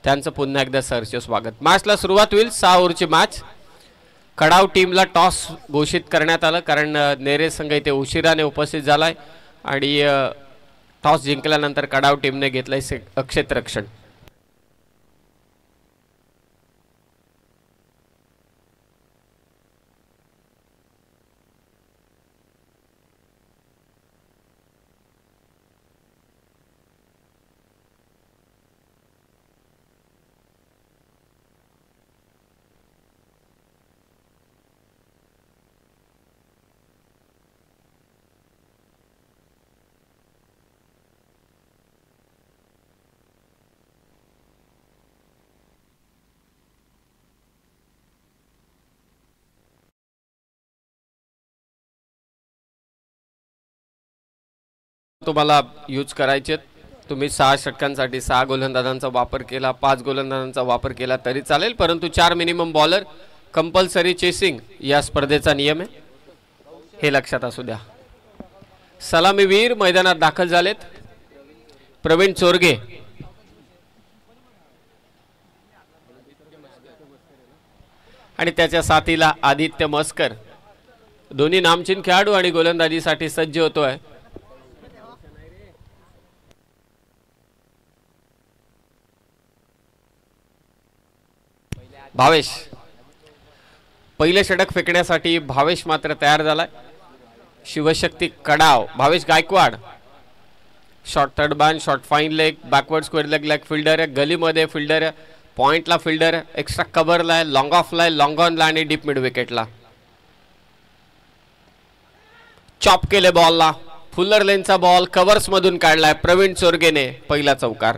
त्यांचं पुन्हा एकदा सहर्ष स्वागत। मॅचला सुरुवात होईल। 6 ओव्हरची मॅच। कडाव टीमला टॉस घोषित करण्यात आलं कारण नेरे संघ इथे उशिराने उपस्थित झालाय आणि टॉस जिंकल्यानंतर कडाव टीमने घेतलंय क्षेत्ररक्षण। तुम्हाला यूज करायचे तुम्ही 6 षटकांसाठी 6 गोलंदाजांचा वापर केला 5 गोलंदाजांचा वापर केला तरी चालेल परंतु 4 मिनिमम बॉलर कंपल्सरी चेसिंग या स्पर्धेचा नियम आहे हे लक्षात असू द्या। सलामीवीर मैदानात दाखल झालेत प्रवीण चोरगे आणि त्याच्या साथीला आदित्य मस्कर दोन्ही नामचीन खेळाडू आणि गोलंदाजीसाठी सज्ज होतोय। भावेश पहिले षटक फेकण्यासाठी भावेश मात्र तयार झालाय। Shivshakti Kadav Bhavesh Gaikwad short third man short fine leg backward square leg leg fielder आहे गलीमध्ये फिल्डर आहे पॉइंटला फिल्डर आहे एक्स्ट्रा कव्हरला आहे लॉंग ऑफला आहे लॉंग ऑनला आणि डीप मिड विकेटला चॉप केले बॉलला फुल्लर लेनचा बॉल कव्हर्स मधून काढलाय प्रवीण चोरगेने पहिला चौकार।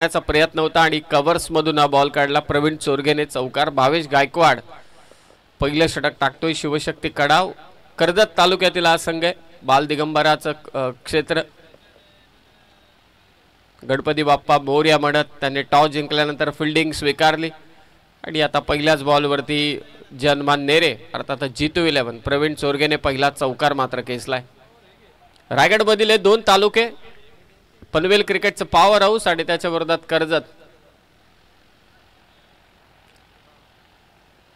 प्रयत्न होता आणि कव्हर्स मधून हा बॉल काढला प्रवीण चोरगेने चौकार। भावेश गायकवाड पहिले षटक टाकतोय शिवशक्ती कडाव कर्जत तालुक्यातील हा संघ आहे बाल दिगंबराचं क्षेत्र गणपती बाप्पा मोरया म्हणत त्यांनी टॉस जिंकल्यानंतर फिल्डिंग स्वीकारली आणि आता पहिल्याच बॉलवरती जनमान नेरे अर्थात जीतू 11 प्रवीण चोरगेने पहिला चौकार मात्र केसलाय। रायगडमधील 2 तालुके पनवेल क्रिकेटचं पॉवर हाऊस आणि त्याच्या विरोधात कर्जत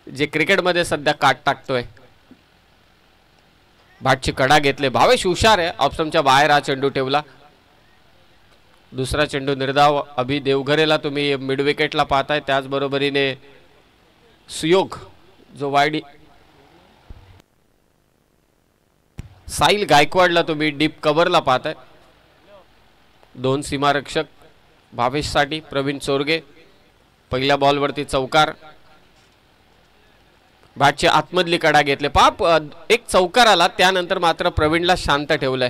जे क्रिकेटमध्ये सध्या काट टाकतोय। बॅटची कडा घेतले भावेश हुशार आहे ऑप्शनच्या बाहेर हा चेंडू ठेवला दुसरा चेंडू निर्धाव अभि देवघरेला तुम्ही मिड विकेटला पाहताय त्याचबरोबरीने सुयोग जो वाईड साहिल गायकवाडला तुम्ही डीप कव्हरला पाहताय 2 सीमारक्षक भावेशसाठी प्रवीण चोरगे पहिल्या बॉलवरती चौकार बॅटची आतमधली कडा घेतले पाप एक चौकार आला त्यानंतर मात्र प्रवीणला शांत ठेवलंय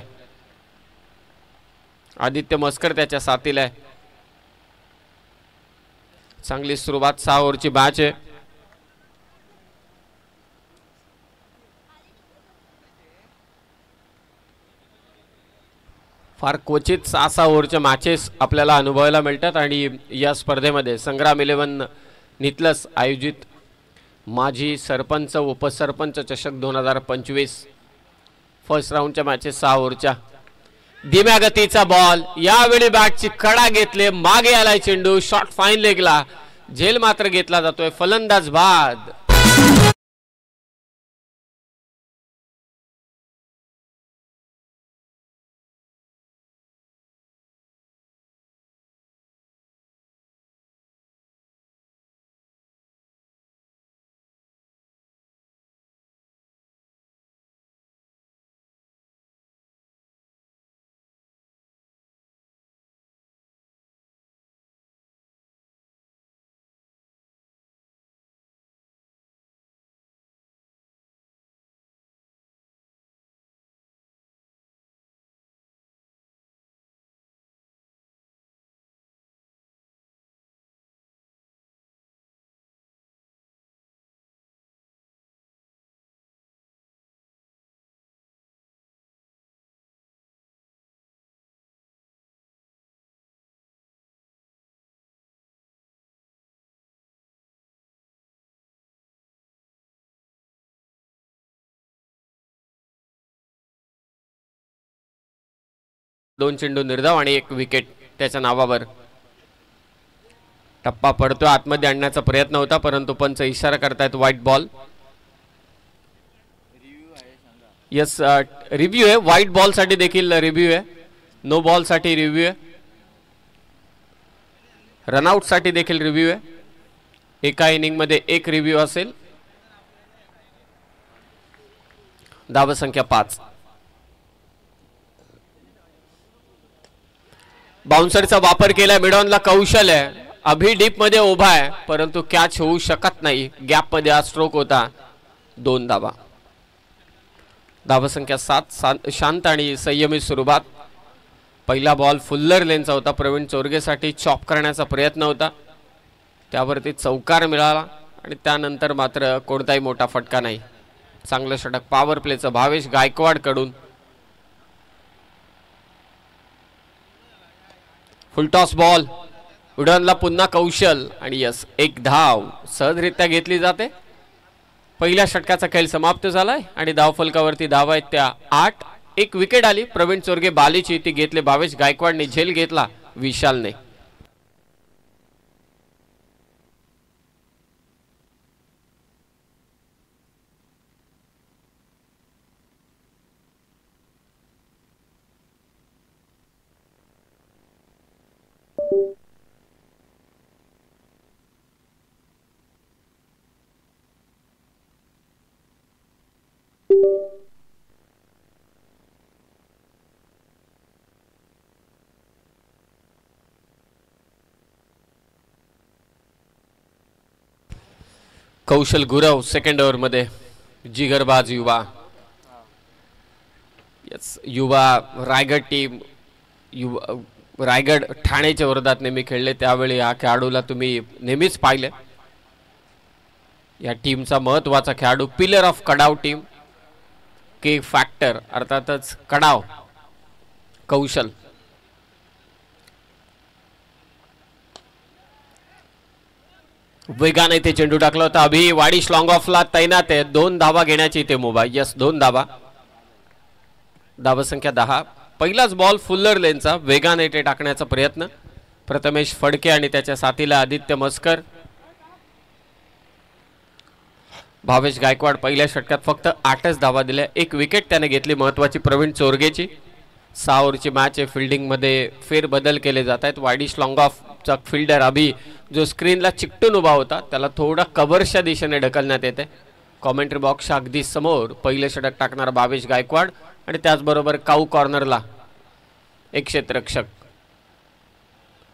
आदित्य मस्कर त्याच्या साथीला आहे। चांगली सुरुवात 6 ओव्हरची मॅच आहे। फार क्वचित 6 ओव्हरच्या मॅचेस आपल्याला अनुभवायला मिळतात आणि या स्पर्धेमध्ये संग्राम 11 नितलस आयोजित माजी सरपंच उपसरपंच चषक 2025 फर्स्ट राऊंडच्या मॅचेस 6 ओव्हरच्या धीम्या गतीचा बॉल यावेळी बॅटची कडा घेतले मागे आलाय चेंडू शॉर्ट फाइन लेगला झेल मात्र घेतला जातोय फलंदाज बाद। 2 चेंडू निर्धाव आणि 1 विकेट त्याच्या नावावर. टप्पा पडतो, आतमध्ये आणण्याचा प्रयत्न होता परंतु पंच इशारा करतायत व्हाईट बॉल. यस, रिव्ह्यू आहे. व्हाईट बॉल साठी देखील रिव्ह्यू आहे. नो बॉल साठी रिव्ह्यू आहे. रनआउट साठी देखील रिव्ह्यू आहे. एका इनिंग मध्ये 1 रिव्ह्यू असेल. धावसंख्या 5. बाउन्सरचा वापर केला. मिडॉनला कौशल आहे. अभि डीप मध्ये उभा आहे परंतु कॅच होऊ शकत नाही. गॅप मध्ये हा स्ट्रोक होता. 2 धावा. धावसंख्या 7. शांत आणि संयमी सुरुवात. पहिला बॉल फुल्लर लेनचा होता. प्रवीण चोरगेसाठी चॉप करण्याचा प्रयत्न होता, त्यावरती चौकार मिळाला आणि त्यानंतर मात्र कोणताही मोठा फटका नाही. चांगलं षटक पॉवर प्लेचं भावेश गायकवाड कडून. Full toss ball. उडनला पुन्हा कौशल आणि यस, 1 धाव सहजरित्या घेतली जाते. पहिल्या षटकाचा खेळ समाप्त झालाय आणि धावफलकावरती धावा आहेत त्या 8. 1 विकेट आली. प्रवीण चोरगे बालीची, ती घेतले भावेश गायकवाडने. झेल घेतला विशालने. कौशल गुरव सेकंड ओव्हर मध्ये. जिगरबाज युवा. यस, युवा रायगड टीम. रायगड ठाण्याच्या विरोधात नेहमी खेळले, त्यावेळी या खेळाडूला तुम्ही नेहमीच पाहिले. या टीमचा महत्वाचा खेळाडू, pillar of Kadav team, K factor अर्थातच कडाव. कौशल. वेगाने ते चेंडू टाकला होता. अभि वाडिश लॉंग ऑफला तैनात आहे. 2 धावा घेण्याची ते मुभा. यस, 2 धावा. धावसंख्या 10. पहिलाच बॉल फुल्लर लेनचा. वेगाने ते टाकण्याचा प्रयत्न. प्रथमेश फडके आणि त्याच्या साथीला आदित्य मस्कर. भावेश गायकवाड पहिल्या षटकात फक्त 8च धावा दिल्या. 1 विकेट त्याने घेतली महत्वाची प्रवीण चोरगेची. 6 ओव्हरची मॅच आहे. फिल्डिंग मध्ये फेरबदल केले जात आहेत. वाडिश लॉंग ऑफचा फिल्डर अभि जो स्क्रीनला चिकटून उभा होता त्याला थोडा कव्हरच्या दिशेने ढकलण्यात येते. कॉमेंट्री बॉक्सच्या अगदी समोर पहिले षटक टाकणारा भावेश गायकवाड आणि त्याचबरोबर काऊ कॉर्नरला एक क्षेत्ररक्षक.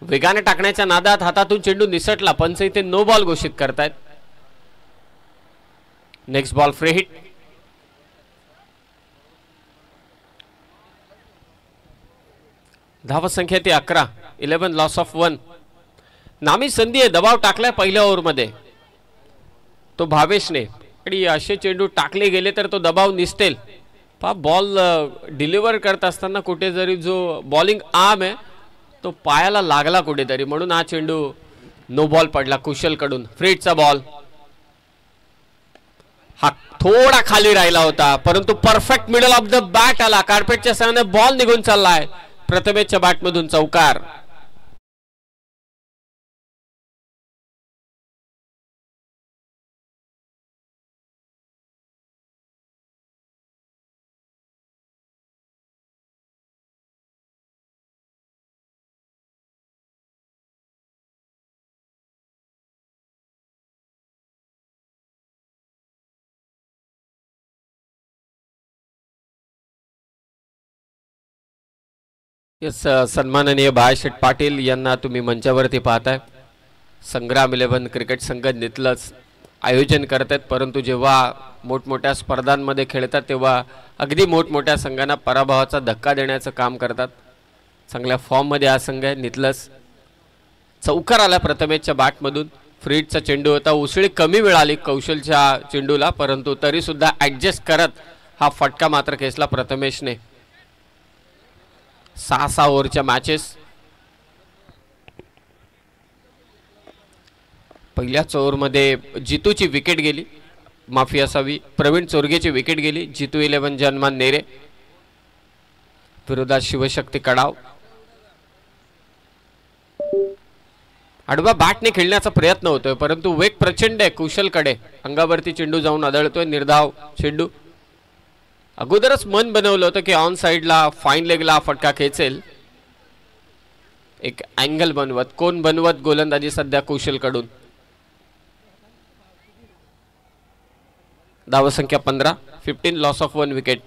वेगाने टाकण्याच्या नादात हातातून चेंडू निसटला. पंच इथे नो बॉल घोषित करतायत. Next ball free hit. धावसंख्या ती 11. 11 लॉस ऑफ 1. नामी संधी आहे. दबाव टाकलाय पहिल्या ओव्हर मध्ये तो भावेशने आणि असे चेंडू टाकले गेले तर तो दबाव निसतेल. पहा, बॉल डिलिव्हर करत असताना कुठेतरी जो बॉलिंग आर्म आहे तो पायाला लागला कुठेतरी, म्हणून हा चेंडू नो बॉल पडला कुशल कडून. फ्रीडचा बॉल. हा थोडा खाली राहिला होता परंतु perfect middle of the bat आला. कार्पेटच्या सहाय्याने बॉल निघून चाललाय. प्रथमेशच्या बॅटमधून चौकार. यस, सन्माननीय बाळाशेठ पाटील यांना तुम्ही मंचावरती पाहताय. संग्राम 11 क्रिकेट संघ नितलच आयोजन करत आहेत, परंतु जेव्हा मोठमोठ्या स्पर्धांमध्ये खेळतात तेव्हा अगदी मोठमोठ्या संघांना पराभवाचा धक्का देण्याचं काम करतात. चांगल्या फॉर्ममध्ये हा संघ आहे नितलस. चौकार आला प्रथमेशच्या बॅटमधून. फ्रीडचा चेंडू होता. उसळी कमी मिळाली कौशलच्या चेंडूला, परंतु तरी सुद्धा ऍडजस्ट करत हा फटका मात्र खेचला प्रथमेशने. 6 ओव्हरच्या मॅचेस. पहिल्याच ओव्हरमध्ये जितूची विकेट गेली, माफी असावी, प्रवीण चोरगेची विकेट गेली. जितू 11 जन्मान नेरे. विरोधात शिवशक्ती कडाव. आडवा बॅटने खेळण्याचा प्रयत्न होतोय परंतु वेग प्रचंड आहे कुशलकडे. अंगावरती चेंडू जाऊन आदळतोय. निर्धाव चेंडू. अगोदरच मन बनवलं होतं की ऑन साइडला फाईन लेगला फटका खेचेल. एक अँगल बनवत कोण बनवत गोलंदाजी सध्या कुशलकडून. धावसंख्या 15. 15 loss of 1 wicket.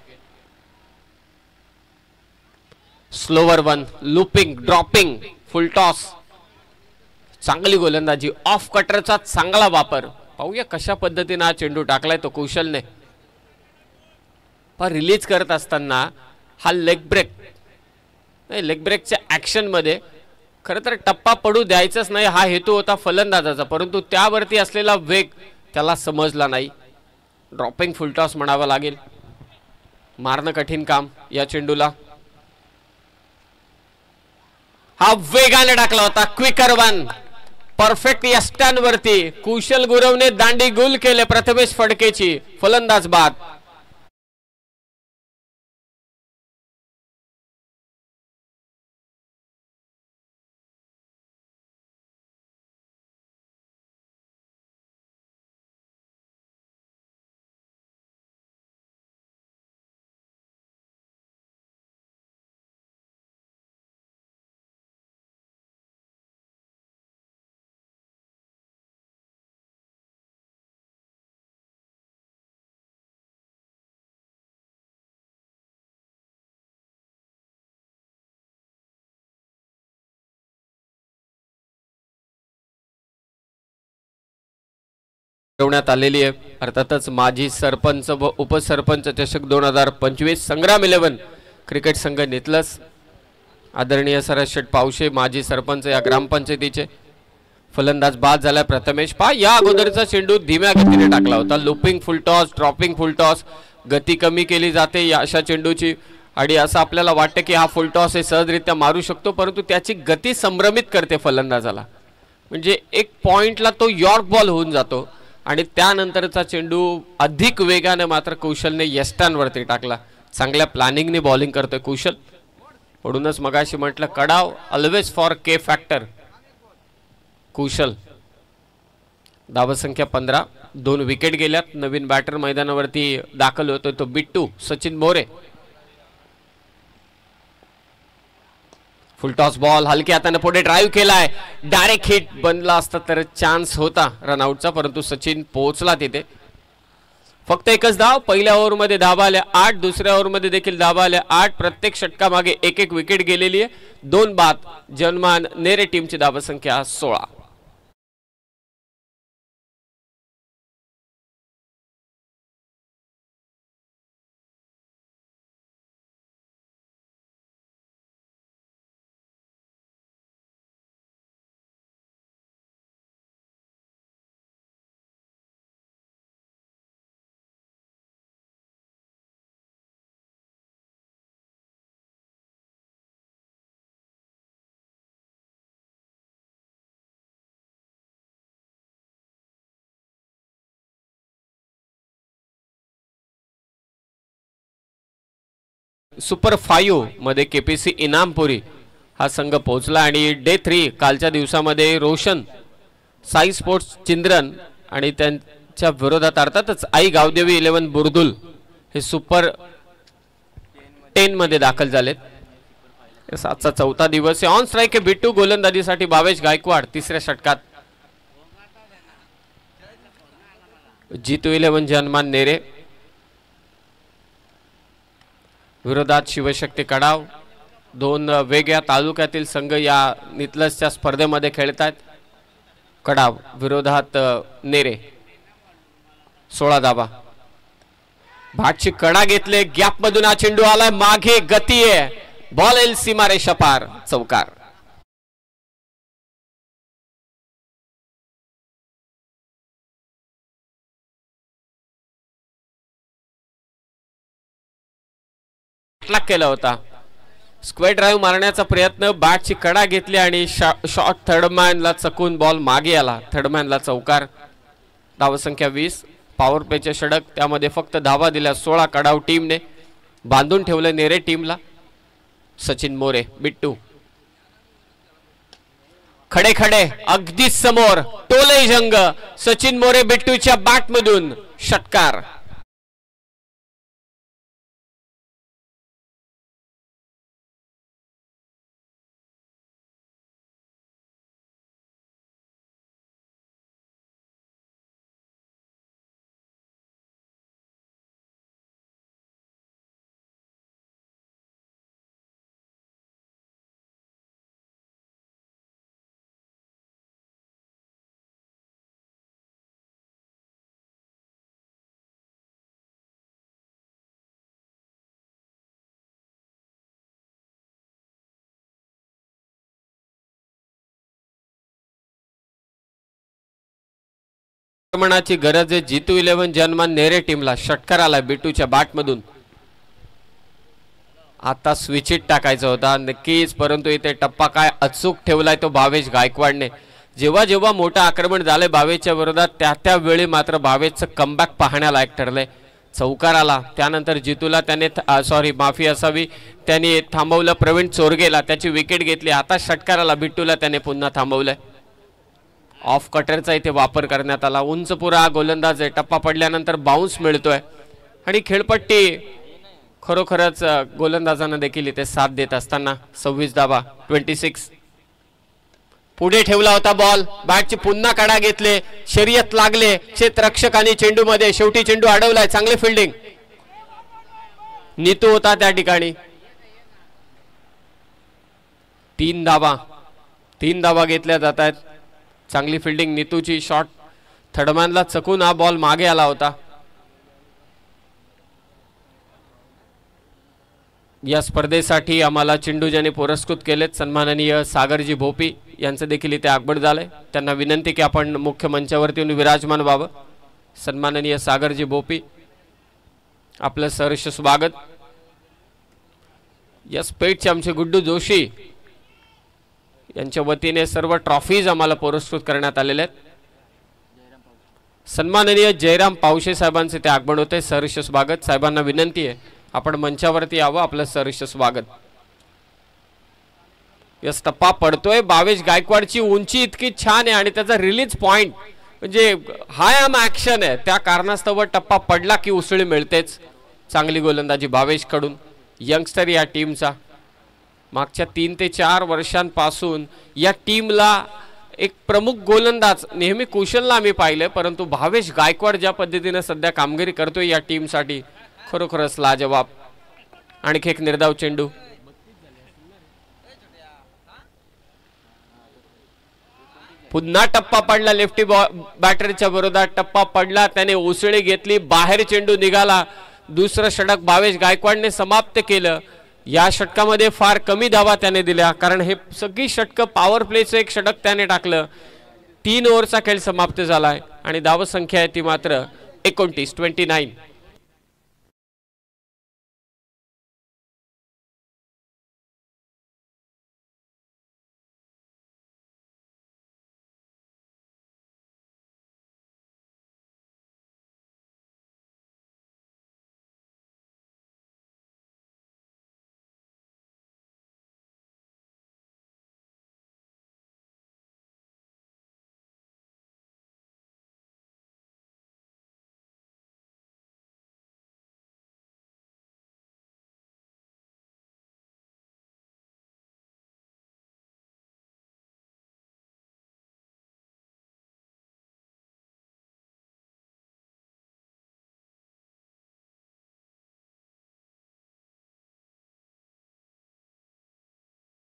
Slower 1 looping dropping full toss. चांगली गोलंदाजी. ऑफ कटरचा चांगला वापर. पाहूया कशा पद्धतीने हा चेंडू टाकलाय तो कुशलने. पण रिलीज करत असताना हा लेग ब्रेकच्या ऍक्शन मध्ये खरं तर टप्पा पडू द्यायचाच नाही हा हेतू होता फलंदाजाचा परंतु त्यावरती असलेला वेग त्याला समजला नाही. ड्रॉपिंग फुल टॉस म्हणावा लागेल. मारणं कठीण काम या चेंडूला. हा वेगाने टाकला होता. Quicker 1 perfect यष्टांवरती. कुशल गुरवने दांडी गुल केले प्रथमेश फडकेची. फलंदाज बाद. आलेली आहे. अर्थातच माजी सरपंच व उपसरपंच चषक 2025 संग्राम 11 क्रिकेट संघ नितलस. आदरणीय सरस शेठ पावशे माजी सरपंच या ग्रामपंचायतीचे. फलंदाज बाद झाला प्रथमेश. या अगोदरचा चेंडू धीम्या गतीने टाकला होता. लुपिंग फुल टॉस ड्रॉपिंग फुल टॉस. गती कमी केली जाते या अशा चेंडूची आणि असं आपल्याला वाटतं की हा फुल टॉस हे सहजरित्या मारू शकतो परंतु त्याची गती संभ्रमित करते फलंदाजाला. म्हणजे एक पॉइंटला तो यॉर्क बॉल होऊन जातो आणि त्यानंतरचा चेंडू अधिक वेगाने मात्र कुशलने यष्टांवरती टाकला. चांगल्या प्लॅनिंगने बॉलिंग करतोय कुशल. म्हणूनच मगाशी म्हटलं Kadav always for K factor. कुशल. धावसंख्या 15. 2 विकेट गेल्यात. नवीन बॅटर मैदानावरती दाखल होतोय तो बिट्टू सचिन मोरे. फुल टॉस बॉल हलक्या हाताने पुढे ड्राईव्ह केलाय. डायरेक्ट हिट बनला असता तर चान्स होता रनआउटचा परंतु सचिन पोहोचला तिथे. फक्त एकच धाव. पहिल्या ओव्हरमध्ये धावा आल्या 8. दुसऱ्या ओव्हरमध्ये देखील धावा आल्या 8. प्रत्येक षटकामागे एक विकेट गेलेली आहे. 2 बाद. जनमान नेरे टीमची धावसंख्या 16. सुपर 5 मध्ये केपीसी इनामपुरी हा संघ पोहोचला आणि डे 3 कालच्या दिवसामध्ये रोशन साई स्पोर्ट्स चिंद्रन आणि त्यांच्या विरोधात अर्थातच आई गावदेवी 11 बुरदुल हे सुपर 10 मध्ये दाखल झालेत. आजचा 4था दिवस आहे. ऑन स्ट्राइक आहे बिट्टू. गोलंदाजीसाठी भावेश गायकवाड. तिसऱ्या षटकात जीतू 11 जनमान नेरे. विरोधात शिवशक्ती कडाव. 2 वेगळ्या तालुक्यातील संघ या नितलसच्या स्पर्धेमध्ये खेळतात. कडाव विरोधात नेरे. 16 धावा. भाटची कडा घेतले. गॅप मधून हा चेंडू आलाय. मागे गती आहे. बॉल येईल सीमारेषा पार. चौकार. केला होता. स्क्वेअर ड्राईव्ह मारण्याचा प्रयत्न. बॅटची कडा घेतली आणि शॉट थर्डमॅनला चकून बॉल मागे आला. थर्डमॅनला चौकार. धावसंख्या 20. पॉवर प्लेचे षटक त्यामध्ये फक्त धावा दिल्या 16. कडाव टीमने बांधून ठेवले नेरे टीमला. सचिन मोरे बिट्टू खडे खडे अगदी समोर टोले जंग सचिन मोरे बिट्टूच्या बॅट मधून षटकार. आक्रमणाची गरज आहे जीतू 11 जन्मान नेरे टीमला. षटकाराला बिट्टूच्या बॅट मधून. आता स्विच इट टाकायचा होता नक्कीच, परंतु इथे टप्पा काय अचूक ठेवलाय तो भावेश गायकवाडने. जेव्हा जेव्हा मोठं आक्रमण झालंय भावेशच्या विरोधात त्या वेळी मात्र भावेशचं कमबॅक पाहण्यालायक ठरलंय. चौकाराला त्यानंतर जितूला त्याने माफी असावी त्याने थांबवलं. प्रवीण चोरगेला त्याची विकेट घेतली. आता षटकाराला बिट्टूला त्याने पुन्हा थांबवलंय. ऑफ कटरचा इथे वापर करण्यात आला. उंच पुरा गोलंदाज आहे. टप्पा पडल्यानंतर बाउन्स मिळतोय आणि खेळपट्टी खरोखरच गोलंदाजांना देखील इथे साथ देत असताना 26 धावा 26. पुढे ठेवला होता बॉल. बॅटची पुन्हा कडा घेतले. शर्यत लागले क्षेत्ररक्षक आणि चेंडू मध्ये. शेवटी चेंडू अडवलाय. चांगली फिल्डिंग. नीतू होता त्या ठिकाणी. 3 धावा घेतल्या जात आहेत. चांगली फिल्डिंग नीतूची. शॉट थर्डमॅनला चकून हा बॉल मागे आला होता. या स्पर्धेसाठी आम्हाला चेंडू ज्याने पुरस्कृत केलेत सन्माननीय सागरजी भोपी यांचं देखील इथे आगमन झालंय. त्यांना विनंती की आपण मुख्य मंचावरती येऊन विराजमान व्हावं. सन्माननीय सागरजी भोपी आपलं सहर्ष स्वागत. या स्पेटचे आमचे गुड्डू जोशी यांच्या वतीने सर्व ट्रॉफीज आम्हाला पुरस्कृत करण्यात आलेले आहेत. सन्माननीय जयराम पावशे साहेबांचे ते आगमन होते. सहर्ष स्वागत. साहेबांना विनंती आहे आपण मंचावरती यावं. आपलं सहर्ष स्वागत. यस टप्पा पडतोय. भावेश गायकवाडची उंची इतकी छान आहे आणि त्याचा रिलीज पॉइंट म्हणजे हाय आम ऍक्शन आहे. त्या कारणास्तव टप्पा पडला की उसळी मिळतेच. चांगली गोलंदाजी भावेश कडून. यंगस्टर या टीमचा मागच्या 3 ते 4 वर्षांपासून या टीमला एक प्रमुख गोलंदाज नेहमी कुशलला आम्ही पाहिले, परंतु भावेश गायकवाड ज्या पद्धतीने सध्या कामगिरी करतोय या टीमसाठी खरोखरच लाजवाब. आणखी एक निर्धाव चेंडू. पुन्हा टप्पा पडला. लेफ्टी बॅटरच्या विरोधात टप्पा पडला. त्याने उसळी घेतली. बाहेर चेंडू निघाला. दुसरं षटक भावेश गायकवाडने समाप्त केलं. या षटकामध्ये फार कमी धावा त्याने दिल्या कारण हे सगळी षटकं पॉवर प्लेचं एक षटक त्याने टाकलं. 3 ओव्हरचा खेळ समाप्त झालाय आणि धावसंख्या आहे ती मात्र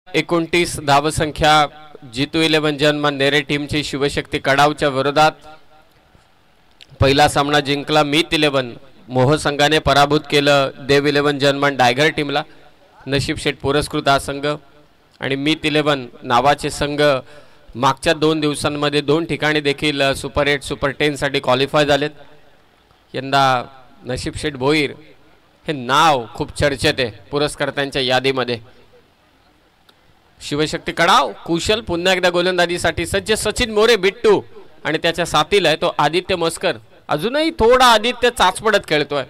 29. धावसंख्या जीतू 11 जन्म नेरे टीमची शिवशक्ती कडावच्या विरोधात. पहिला सामना जिंकला मीत 11 मोह संघाने पराभूत केलं देव 11 जन्मन डायगर टीमला. नशीब शेठ पुरस्कृत हा संघ आणि मीत 11 नावाचे संघ मागच्या 2 दिवसांमध्ये 2 ठिकाणी देखील सुपर 8 सुपर 10 साठी क्वालिफाय झालेत. यंदा नशीब शेठ भोईर हे नाव खूप चर्चेत आहे पुरस्कर्त्यांच्या यादीमध्ये. शिवशक्ती कडाव कुशल पुन्हा एकदा गोलंदाजीसाठी सज्ज. सचिन मोरे बिट्टू आणि त्याच्या साथीला आहे तो आदित्य मस्कर. अजूनही थोडा आदित्य चाचपडत खेळतोय.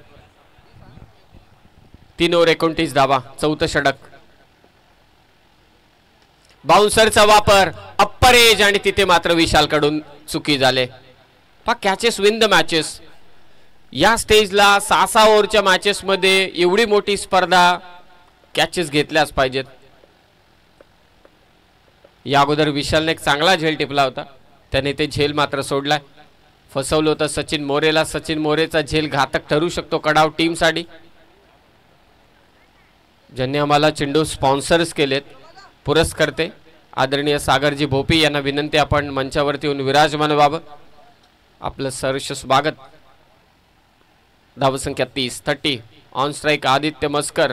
3 ओव्हर 29 धावा. चौथं षटक. बाउन्सरचा वापर अप्पर एज आणि तिथे मात्र विशाल कडून चुकी झाले. Catches win the matches. या स्टेजला 6 ओव्हरच्या मॅचेस मध्ये एवढी मोठी स्पर्धा कॅचेस घेतल्याच पाहिजेत. या अगोदर विशालने एक चांगला झेल टिपला होता, त्याने ते झेल मात्र सोडलाय. फसवलं होतं सचिन मोरेला. सचिन मोरेचा झेल घातक ठरू शकतो कडाव टीमसाठी. ज्यांनी आम्हाला चेंडू स्पॉन्सर्स केलेत, पुरस्कर्ते आदरणीय सागरजी भोपी यांना विनंती आपण मंचावरती येऊन विराजमान व्हावं. आपलं सहर्ष स्वागत. धावसंख्या 30 ऑन स्ट्राइक आदित्य मस्कर.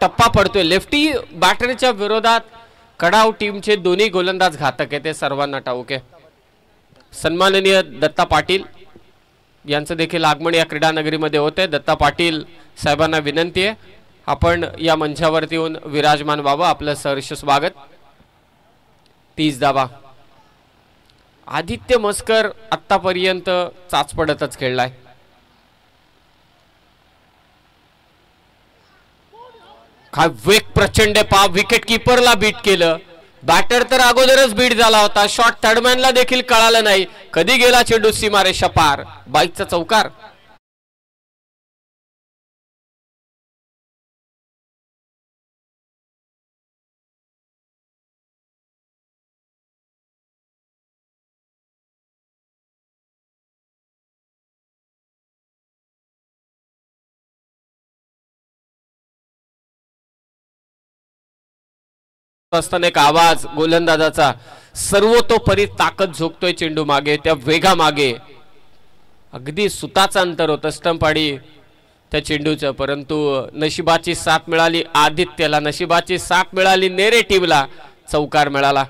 टप्पा पडतोय. लेफ्टी बॅटरच्या विरोधात कडाव टीमचे दोन्ही गोलंदाज घातक आहे, ते सर्वांना ठाऊक आहे. सन्माननीय दत्ता पाटील यांचं देखील आगमन या क्रीडा नगरीमध्ये होते. दत्ता पाटील साहेबांना विनंती आहे आपण या मंचावरती येऊन विराजमान व्हावं. आपलं सहर्ष स्वागत. 30 धावा. आदित्य मस्कर आतापर्यंत चाचपडतच खेळलाय. काय वेग प्रचंड पा. विकेट किपरला बीट केलं. बॅटर तर अगोदरच बीट झाला होता. शॉट थर्डमॅनला देखील कळालं नाही. कधी गेला चेंडू सीमारेषा पार. बाईकचा चौकार. असताना एक आवाज गोलंदाजाचा. सर्वतोपरी ताकद झोकतोय चेंडू मागे. त्या वेगा मागे अगदी सुताचा अंतर होतं स्टंपाडी त्या चेंडूचं, परंतु नशिबाची साथ मिळाली आदित्यला. नशिबाची साथ मिळाली नेरेटिव्हला. चौकार मिळाला.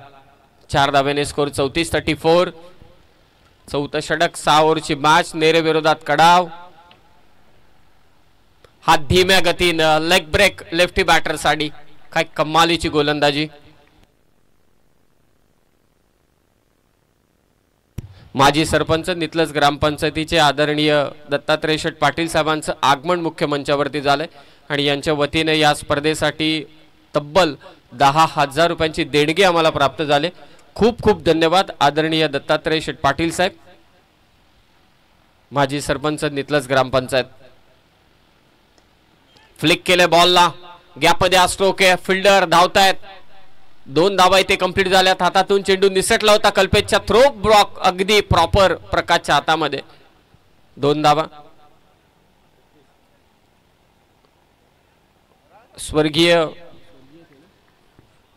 4 धाब्याने स्कोर 34-34. चौथं षटक. 6 ओव्हरची मॅच. नेरे विरोधात कडाव. हा धीम्या गतीनं लेग ब्रेक लेफ्टी बॅटर साठी. काय कमालीची गोलंदाजी. माजी सरपंच नितलस ग्रामपंचायतीचे आदरणीय दत्तात्रय शेठ पाटील साहेबांचं आगमन मुख्य मंचावरती झालंय आणि यांच्या वतीने या स्पर्धेसाठी तब्बल 10,000 रुपयांची देणगी आम्हाला प्राप्त झाले. खूप खूप धन्यवाद आदरणीय दत्तात्रय शेठ पाटील साहेब, माजी सरपंच नितलस ग्रामपंचायत. फ्लिक केले बॉलला. गॅपमध्ये स्ट्रोक आहे. फिल्डर धावतायत. 2 धावा इथे कंप्लीट झाल्यात. हातातून चेंडू निसटला होता. कल्पेशच्या थ्रो ब्लॉक अगदी प्रॉपर प्रकाशच्या हातामध्ये. 2 धावा. स्वर्गीय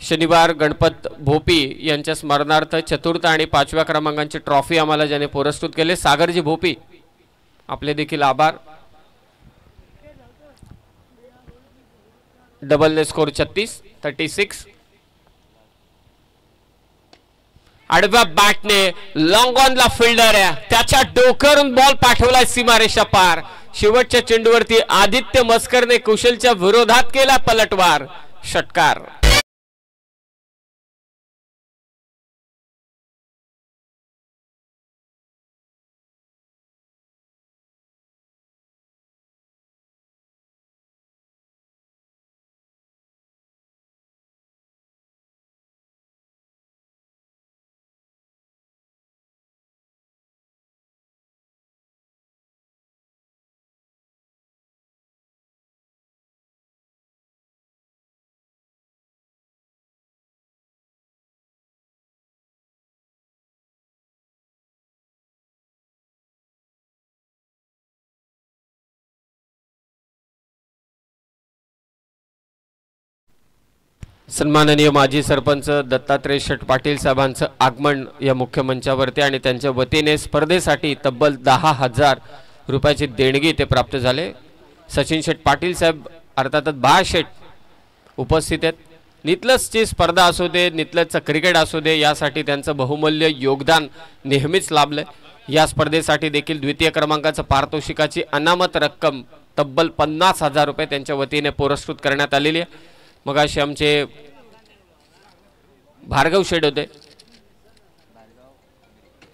शनिवार गणपत भोपी यांच्या स्मरणार्थ 4th आणि 5व्या क्रमांकाची ट्रॉफी आम्हाला ज्याने पुरस्कृत केले सागरजी भोपी, आपले देखील आभार. डबल ने स्कोर 36-36. आडव्या बॅटने लॉंग ऑनला फिल्डर आहे, त्याच्या डोक्यावरून बॉल पाठवलाय सीमारेषा पार. शेवटच्या चेंडूवरती आदित्य मस्करने कुशलच्या विरोधात केला पलटवार. षटकार. सन्माननीय माजी सरपंच दत्तात्रय शेठ पाटील साहेबांचं आगमन या मुख्य मंचावरती आणि त्यांच्या वतीने स्पर्धेसाठी तब्बल 10,000 रुपयाची देणगी ते प्राप्त झाले. सचिन शेठ पाटील साहेब अर्थातच बा शेठ उपस्थित आहेत. नितलसची स्पर्धा असू दे, नितलसचं क्रिकेट असू दे, यासाठी त्यांचं बहुमूल्य योगदान नेहमीच लाभलंय. या स्पर्धेसाठी देखील द्वितीय क्रमांकाचं पारितोषिकाची अनामत रक्कम तब्बल 50,000 रुपये त्यांच्या वतीने पुरस्कृत करण्यात आलेली आहे. मग असे आमचे भार्गव शेठ होते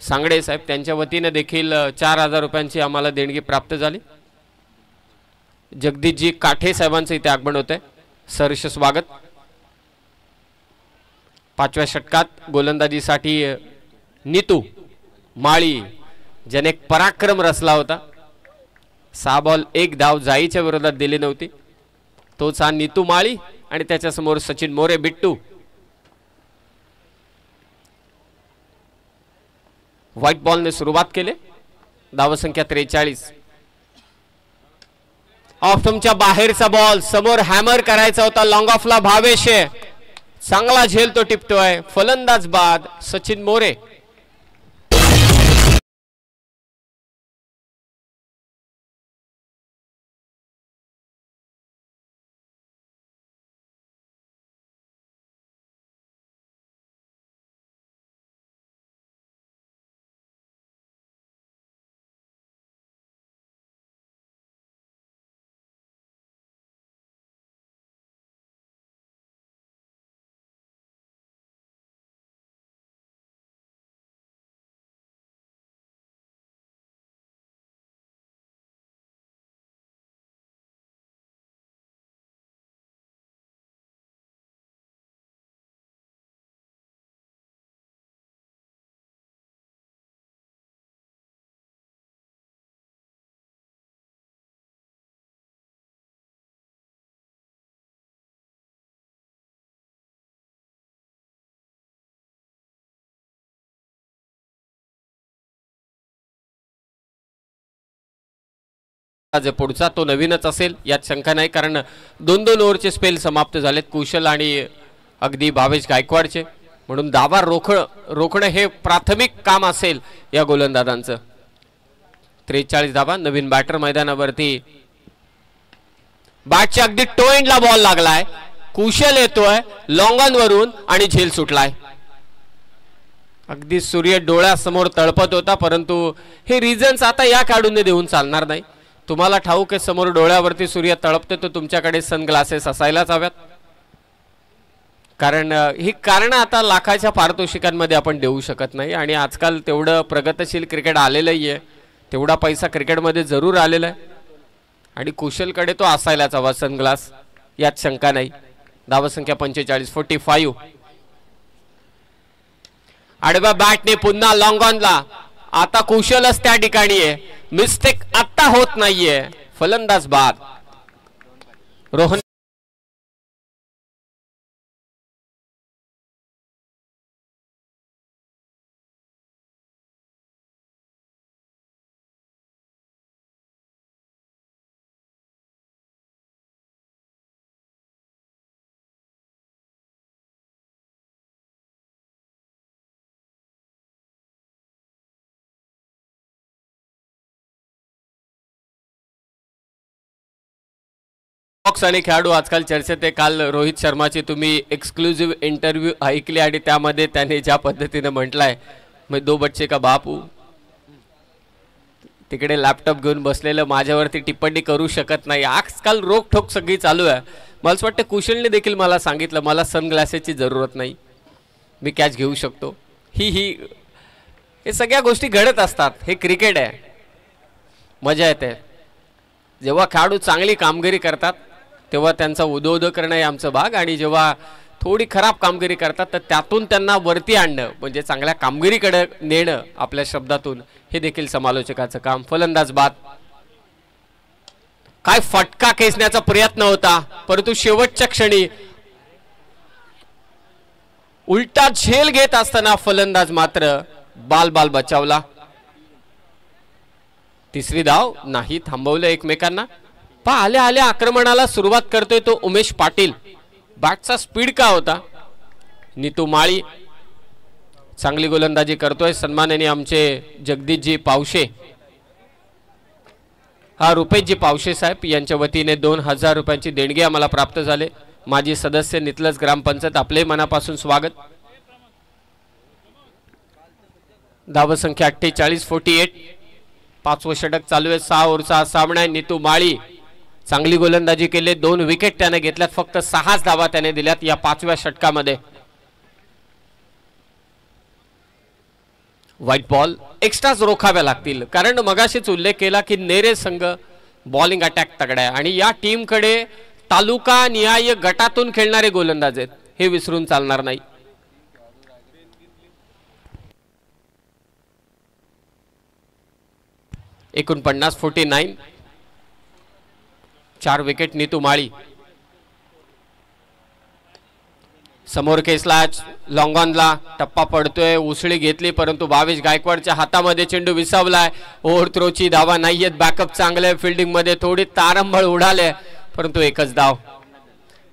सांगडे साहेब, त्यांच्या वतीने देखील 4,000 रुपयांची आम्हाला देणगी प्राप्त झाली. जगदीशजी काठे साहेबांचं इथे आगमन होते. सहर्ष स्वागत. पाचव्या षटकात गोलंदाजीसाठी नीतू माळी ज्याने पराक्रम रचला होता. 6 बॉल 1 धाव जाईच्या विरोधात दिली नव्हती. तोच हा नीतू माळी आणि त्याच्या समोर सचिन मोरे बिट्टू. व्हाईट बॉलने सुरुवात केली. धावसंख्या 43. ऑफ तुमच्या बाहेरचा बॉल समोर हॅमर करायचा होता. लॉंग ऑफला भावेश चांगला झेल तो टिपतोय. फलंदाज बाद सचिन मोरे. पुढचा तो नवीनच असेल यात शंका नाही, कारण 2-2 ओव्हरचे स्पेल समाप्त झालेत कुशल आणि अगदी भावेश गायकवाडचे. म्हणून धावा रोखणं हे प्राथमिक काम असेल या गोलंदाजांचं. 43 धावा. नवीन बॅटर मैदानावरती. बॅटच्या अगदी टो एंडला बॉल लागलाय. कुशल येतोय लॉंग ऑन वरून आणि झेल सुटलाय. अगदी सूर्य डोळ्यासमोर तळपत होता, परंतु हे रिझन्स आता या खेळाडूंनी देऊन चालणार नाही. तुम्हाला ठाऊक आहे समोर डोळ्यावरती सूर्य तळपते तर तुमच्याकडे सनग्लासेस असायलाच हव्यात, कारण ही कारण आता लाखाच्या पारितोषिकांमध्ये आपण देऊ शकत नाही. आणि आजकाल तेवढं प्रगतशील क्रिकेट आलेलंही आहे, तेवढा पैसा क्रिकेटमध्ये जरूर आलेला आहे आणि कुशलकडे तो असायलाच हवा सनग्लास, यात शंका नाही. धावसंख्या 45. आडव्या बॅटने पुन्हा लॉंग ऑनला. आता कुशलच त्या ठिकाणी आहे. मिस्टेक आता होत नाहीये. फलंदाज बाद. रोहन बॉक्स आणि खेळाडू आजकाल चर्चेत आहे. काल रोहित शर्माची तुम्ही एक्सक्लुझिव्ह इंटरव्ह्यू ऐकली आणि त्यामध्ये त्याने ज्या पद्धतीने म्हटलाय, मैं 2 बच्चे का बाप हूं, तिकडे लॅपटॉप घेऊन बसलेलं माझ्यावरती टिप्पणी करू शकत नाही. आजकाल रोकठोक सगळी चालू आहे. मला असं वाटतं कुशलने देखील मला सांगितलं मला सनग्लासेसची जरूरत नाही, मी कॅच घेऊ शकतो. हे सगळ्या गोष्टी घडत असतात. हे क्रिकेट आहे, मजा येते. जेव्हा खेळाडू चांगली कामगिरी करतात तेव्हा त्यांचा उदोउदो करणं हे आमचं भाग, आणि जेव्हा थोडी खराब कामगिरी करतात तर त्यातून त्यांना वरती आणणं म्हणजे चांगल्या कामगिरीकडे नेणं आपल्या शब्दातून, हे देखील समालोचकाचं काम. फलंदाज बाद. काय फटका खेचण्याचा प्रयत्न होता, परंतु शेवटच्या क्षणी उलटा झेल घेत असताना फलंदाज मात्र बाल बचावला. 3री धाव नाही थांबवलं एकमेकांना. आल्या आल्या आक्रमणाला सुरुवात करतोय तो उमेश पाटील. बॅटचा स्पीड का होता. नीतू माळी चांगली गोलंदाजी करतोय. सन्माननीय आमचे जगदीशजी पावशे, हा रुपेशजी पावशे साहेब यांच्या वतीने 2000 रुपयांची देणगी आम्हाला प्राप्त झाले. माजी सदस्य नितलस ग्रामपंचायत, आपले मनापासून स्वागत. धावसंख्या 48. 5वं षटक चालू आहे. 6 ओव्हरचा सामना आहे. नीतू माळी चांगली गोलंदाजी केली. 2 विकेट त्याने घेतल्यात. फक्त 6 धावा त्याने दिल्यात या 5व्या षटकामध्ये. व्हाईट बॉल एक्स्ट्राच रोखाव्या लागतील, कारण मगाशीच उल्लेख केला की नेरे संघ बॉलिंग अटॅक तगडा आहे आणि या टीमकडे तालुका निहाय गटातून खेळणारे गोलंदाज आहेत, हे विसरून चालणार नाही. 49-49. 4 विकेट नीतू माळी. समोर केसला लॉंग ऑनला टप्पा पडतोय, उसळी घेतली परंतु भावेश गायकवाडच्या हातामध्ये चेंडू विसावलाय. ओव्हर थ्रोची धावा नाहीयेत. बॅकअप चांगले, फिल्डिंग मध्ये थोडी तारंबळ उडाले परंतु एकच धाव.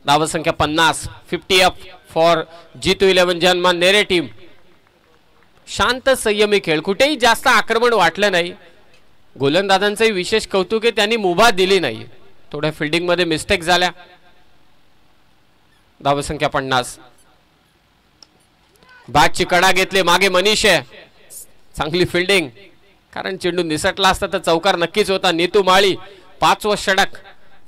धावसंख्या 50. 50 अप फॉर G211 जन्मान नेरे टीम. शांत संयमी खेळ, कुठेही जास्त आक्रमण वाटलं नाही. गोलंदाजांचंही विशेष कौतुक आहे, त्यांनी मुभा दिली नाही. थोड्या फिल्डिंग मध्ये मिस्टेक झाल्या. धावसंख्या 50. बॅटची कडा घेतली, मागे मनीष आहे. चांगली फिल्डिंग, कारण चेंडू निसटला असता तर चौकार नक्कीच होता. नीतू माळी 5वं षटक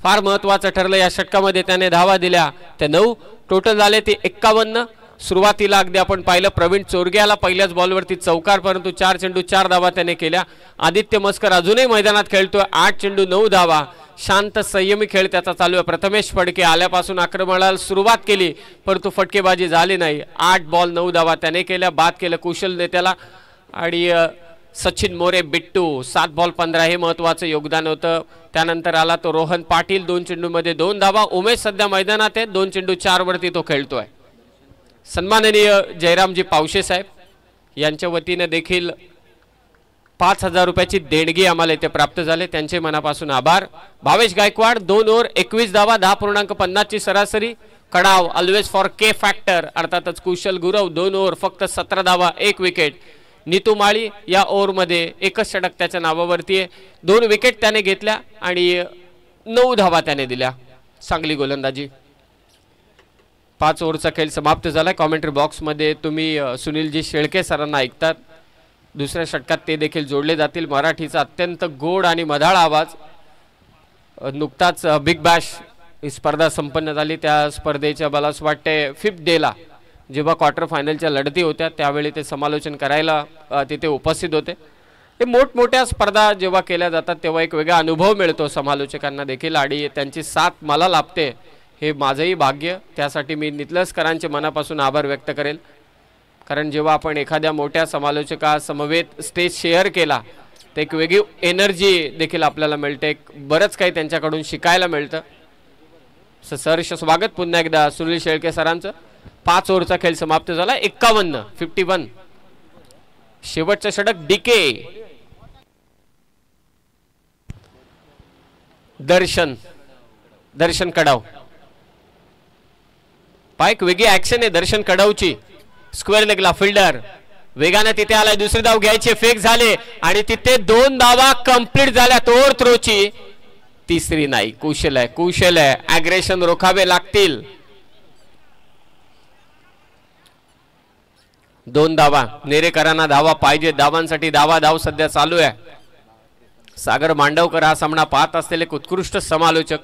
फार महत्वाचं ठरलं. या षटकामध्ये त्याने धावा दिल्या, त्या 9 टोटल झाले ते 51. सुरुवातीला अगदी आपण पाहिलं प्रवीण चोरग्याला पहिल्याच बॉलवरती चौकार, परंतु 4 चेंडू 4 धावा त्याने केल्या. आदित्य मस्कर अजूनही मैदानात खेळतोय. 8 चेंडू 9 धावा. शांत संयमी खेळ त्याचा चालू आहे. प्रथमेश फडके आल्यापासून आक्रमणाला सुरुवात केली परंतु फटकेबाजी झाली नाही. 8 बॉल 9 धावा त्याने केल्या. बाद केलं कुशल नेत्याला. आणि सचिन मोरे बिट्टू 7 बॉल 15 हे महत्वाचं योगदान होतं. त्यानंतर आला तो रोहन पाटील 2 चेंडूमध्ये 2 धावा. उमेश सध्या मैदानात आहे. 2 चेंडू 4 वरती तो खेळतोय. सन्माननीय जयरामजी पावशे साहेब यांच्या वतीने देखील 5000 रुपयाची देणगी आम्हाला इथे प्राप्त झाले, त्यांचे मनापासून आभार. भावेश गायकवाड 2 ओव्हर 21 धावा 10.50 ची सरासरी. Kadav always for K factor अर्थातच कुशल गुरव 2 ओव्हर फक्त 17 धावा 1 विकेट. नीतू माळी या ओव्हरमध्ये एकच षटक त्याच्या नावावरती आहे. 2 विकेट त्याने घेतल्या आणि 9 धावा त्याने दिल्या. चांगली गोलंदाजी. 5 ओव्हरचा खेळ समाप्त झाला. कॉमेंट्री बॉक्समध्ये तुम्ही सुनीलजी शेळके सरांना ऐकतात. दुसऱ्या षटकात ते देखील जोडले जातील. मराठीचा अत्यंत गोड आणि मधाळ आवाज. नुकताच बिग बॅश ही स्पर्धा संपन्न झाली. त्या स्पर्धेच्या मला असं वाटते 5th डेला जेव्हा क्वार्टर फायनलच्या लढती होत्या त्यावेळी ते समालोचन करायला तिथे उपस्थित होते. हे मोठमोठ्या स्पर्धा जेव्हा केल्या जातात तेव्हा एक वेगळा अनुभव मिळतो समालोचकांना देखील आणि त्यांची साथ मला लाभते हे माझंही भाग्य. त्यासाठी मी नितलसकरांचे मनापासून आभार व्यक्त करेल. कारण जेव्हा आपण एखाद्या मोठ्या समालोचका समवेत स्टेज शेअर केला तर एक वेगळी एनर्जी देखील आपल्याला मिळते. एक बरंच काही त्यांच्याकडून शिकायला मिळतं. सहर्ष स्वागत पुन्हा एकदा सुनील शेळके सरांचं. 5 ओव्हरचा खेळ समाप्त झाला. 51. शेवटचं षटक डीके. दर्शन कडाव. पायक वेगळी ऍक्शन आहे दर्शन कडावची. स्क्वेअर लेगला फिल्डर वेगाने तिथे आलाय. दुसरी धाव घ्यायची, फेक झाले आणि तिथे 2 धावा कंप्लीट झाल्या. ओव्हर थ्रोची तिसरी नाही. कुशल आहे. अग्रेशन रोखावे लागतील. 2 धावा. नेरेकरांना धावा पाहिजे. धावांसाठी धाव सध्या चालू आहे. सागर मांडवकर हा सामना पाहत असलेले उत्कृष्ट समालोचक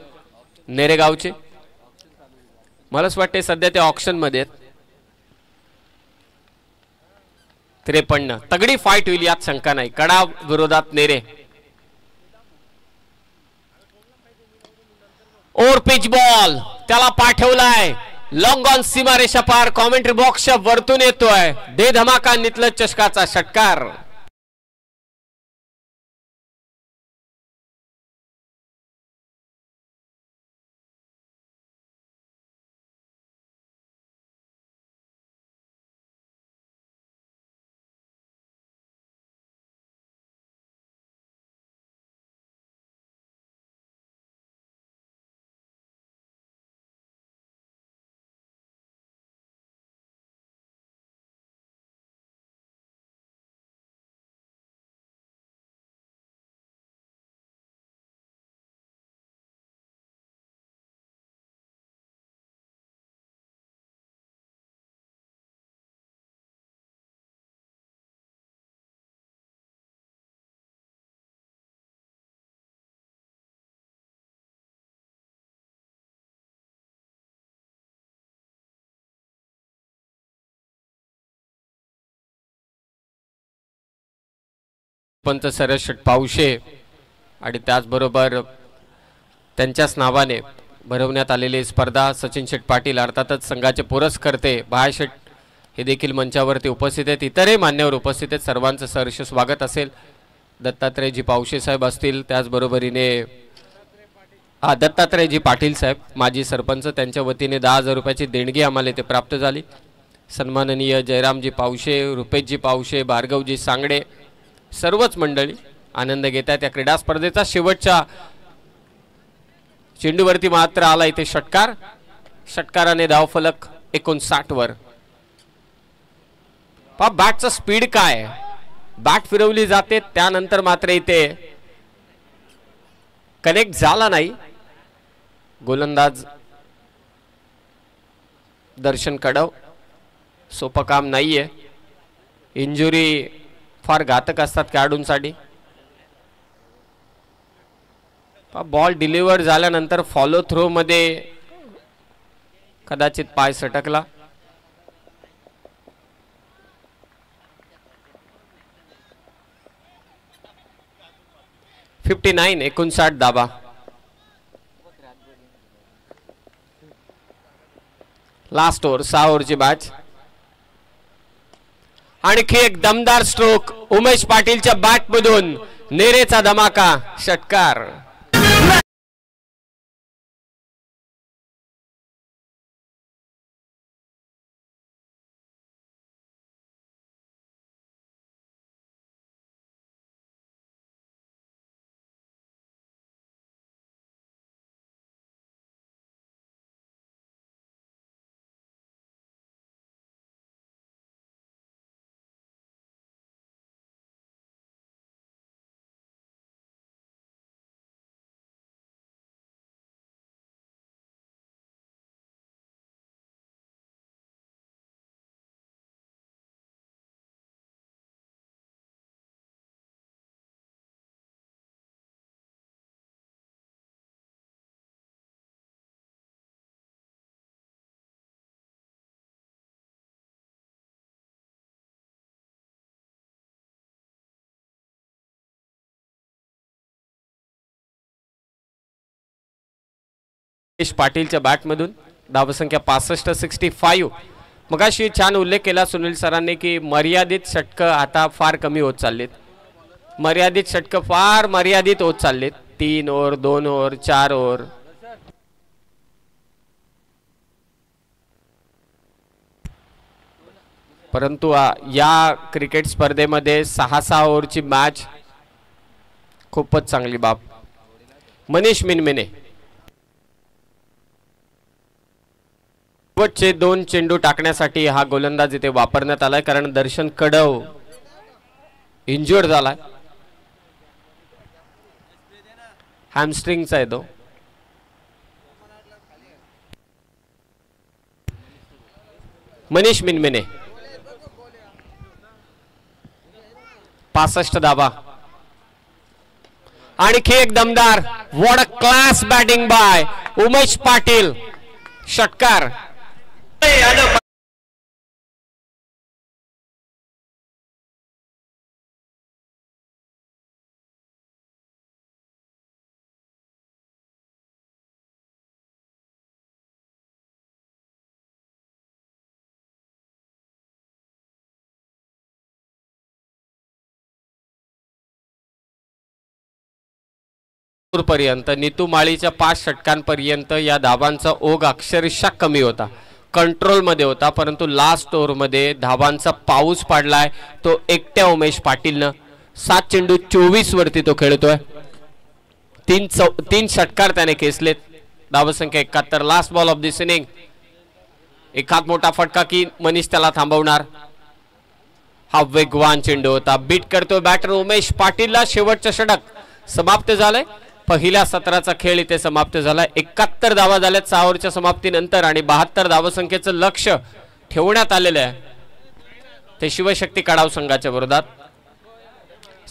नेरेगावचे. मला असं वाटते सध्या ते ऑक्शन मध्ये आहेत. 53. तगडी फाईट होईल यात शंका नाही. कडा विरोधात नेरे. ओव्हर पिच बॉल त्याला पाठवलाय. लॉंग ऑन सीमारेषा पार. कॉमेंट्री बॉक्सच्या वरतून येतोय. दे धमाका नितलस चषकाचा षटकार. पंच सरस पावशे आणि त्याचबरोबर त्यांच्याच नावाने भरवण्यात आलेली स्पर्धा. सचिन शेठ पाटील अर्थातच संघाचे पुरस्कर्ते बाळा शेठ हे देखील मंचावरती उपस्थित आहेत. इतरही मान्यवर उपस्थित आहेत. सर्वांचं सहर्ष स्वागत असेल. दत्तात्रयजी पावशे साहेब असतील, त्याचबरोबरीने दत्तात्रयजी पाटील साहेब माजी सरपंच, त्यांच्या वतीने 10,000 रुपयाची देणगी आम्हाला ते प्राप्त झाली. सन्माननीय जयरामजी पावशे, रुपेशजी पावशे, भार्गवजी सांगडे सर्वच मंडळी आनंद घेत आहेत या क्रीडा स्पर्धेचा. शेवटच्या चेंडूवरती मात्र आला इथे षटकार. षटकाराने धावफलक 59 वर. पहा बॅटचा स्पीड काय, बॅट फिरवली जाते त्यानंतर मात्र इथे कनेक्ट झाला नाही. गोलंदाज दर्शन कडव, सोपं काम नाहीये. इंजुरी फार घातक असतात खेळाडूंसाठी. बॉल डिलिव्हर झाल्यानंतर फॉलो थ्रो मध्ये कदाचित पाय सटकला. $59 59 दाबा. लास्ट ओव्हर 6 ओव्हरची मॅच. आणखी एक दमदार स्ट्रोक उमेश पाटीलच्या बॅट मधून. नेरेचा धमाका, षटकार. पाटीलच्या बॅट मधून धावसंख्या 65 65. मगाशी छान उल्लेख केला सुनील सरांनी की मर्यादित षटक आता फार कमी होत चाललेत. मर्यादित षटक फार मर्यादित होत चाललेत. 3 ओव्हर, 2 ओव्हर, 4 ओव्हर. परंतु या क्रिकेट स्पर्धेमध्ये 6-6 ओव्हरची मॅच खूपच चांगली बाब. मनीष मिनमिने शेवटचे 2 चेंडू टाकण्यासाठी हा गोलंदाज इथे वापरण्यात आलाय, कारण दर्शन कडव इंज्युअर्ड झालाय. हॅमस्ट्रिंगचा आहे तो. मनीष मिनमिने 65 धावा. आणखी एक दमदार, what a class batting by Umesh Patil, षटकार. पर्यंत नितू माळीच्या 5 षटकांपर्यंत या धावांचा ओघ अक्षरशः कमी होता, कंट्रोल मध्ये होता. परंतु लास्ट ओव्हर मध्ये धावांचा पाऊस पडलाय तो एकट्या उमेश पाटीलनं. 7 चेंडू 24 वरती तो खेळतोय. 3 षटकार त्याने खेचलेत. धावसंख्या 71. Last ball of this inning. एखाद मोठा फटका की मनीष त्याला थांबवणार. हा वेगवान चेंडू होता. बीट करतो बॅटर उमेश पाटीलला. शेवटचं षटक समाप्त झालंय. पहिल्या सत्राचा खेळ इथे समाप्त झाला. 71 धावा झाल्यात 6 ओव्हरच्या समाप्तीनंतर आणि 72 धावसंख्येचं लक्ष ठेवण्यात आलेलं आहे ते शिवशक्ती कडाव संघाच्या विरोधात.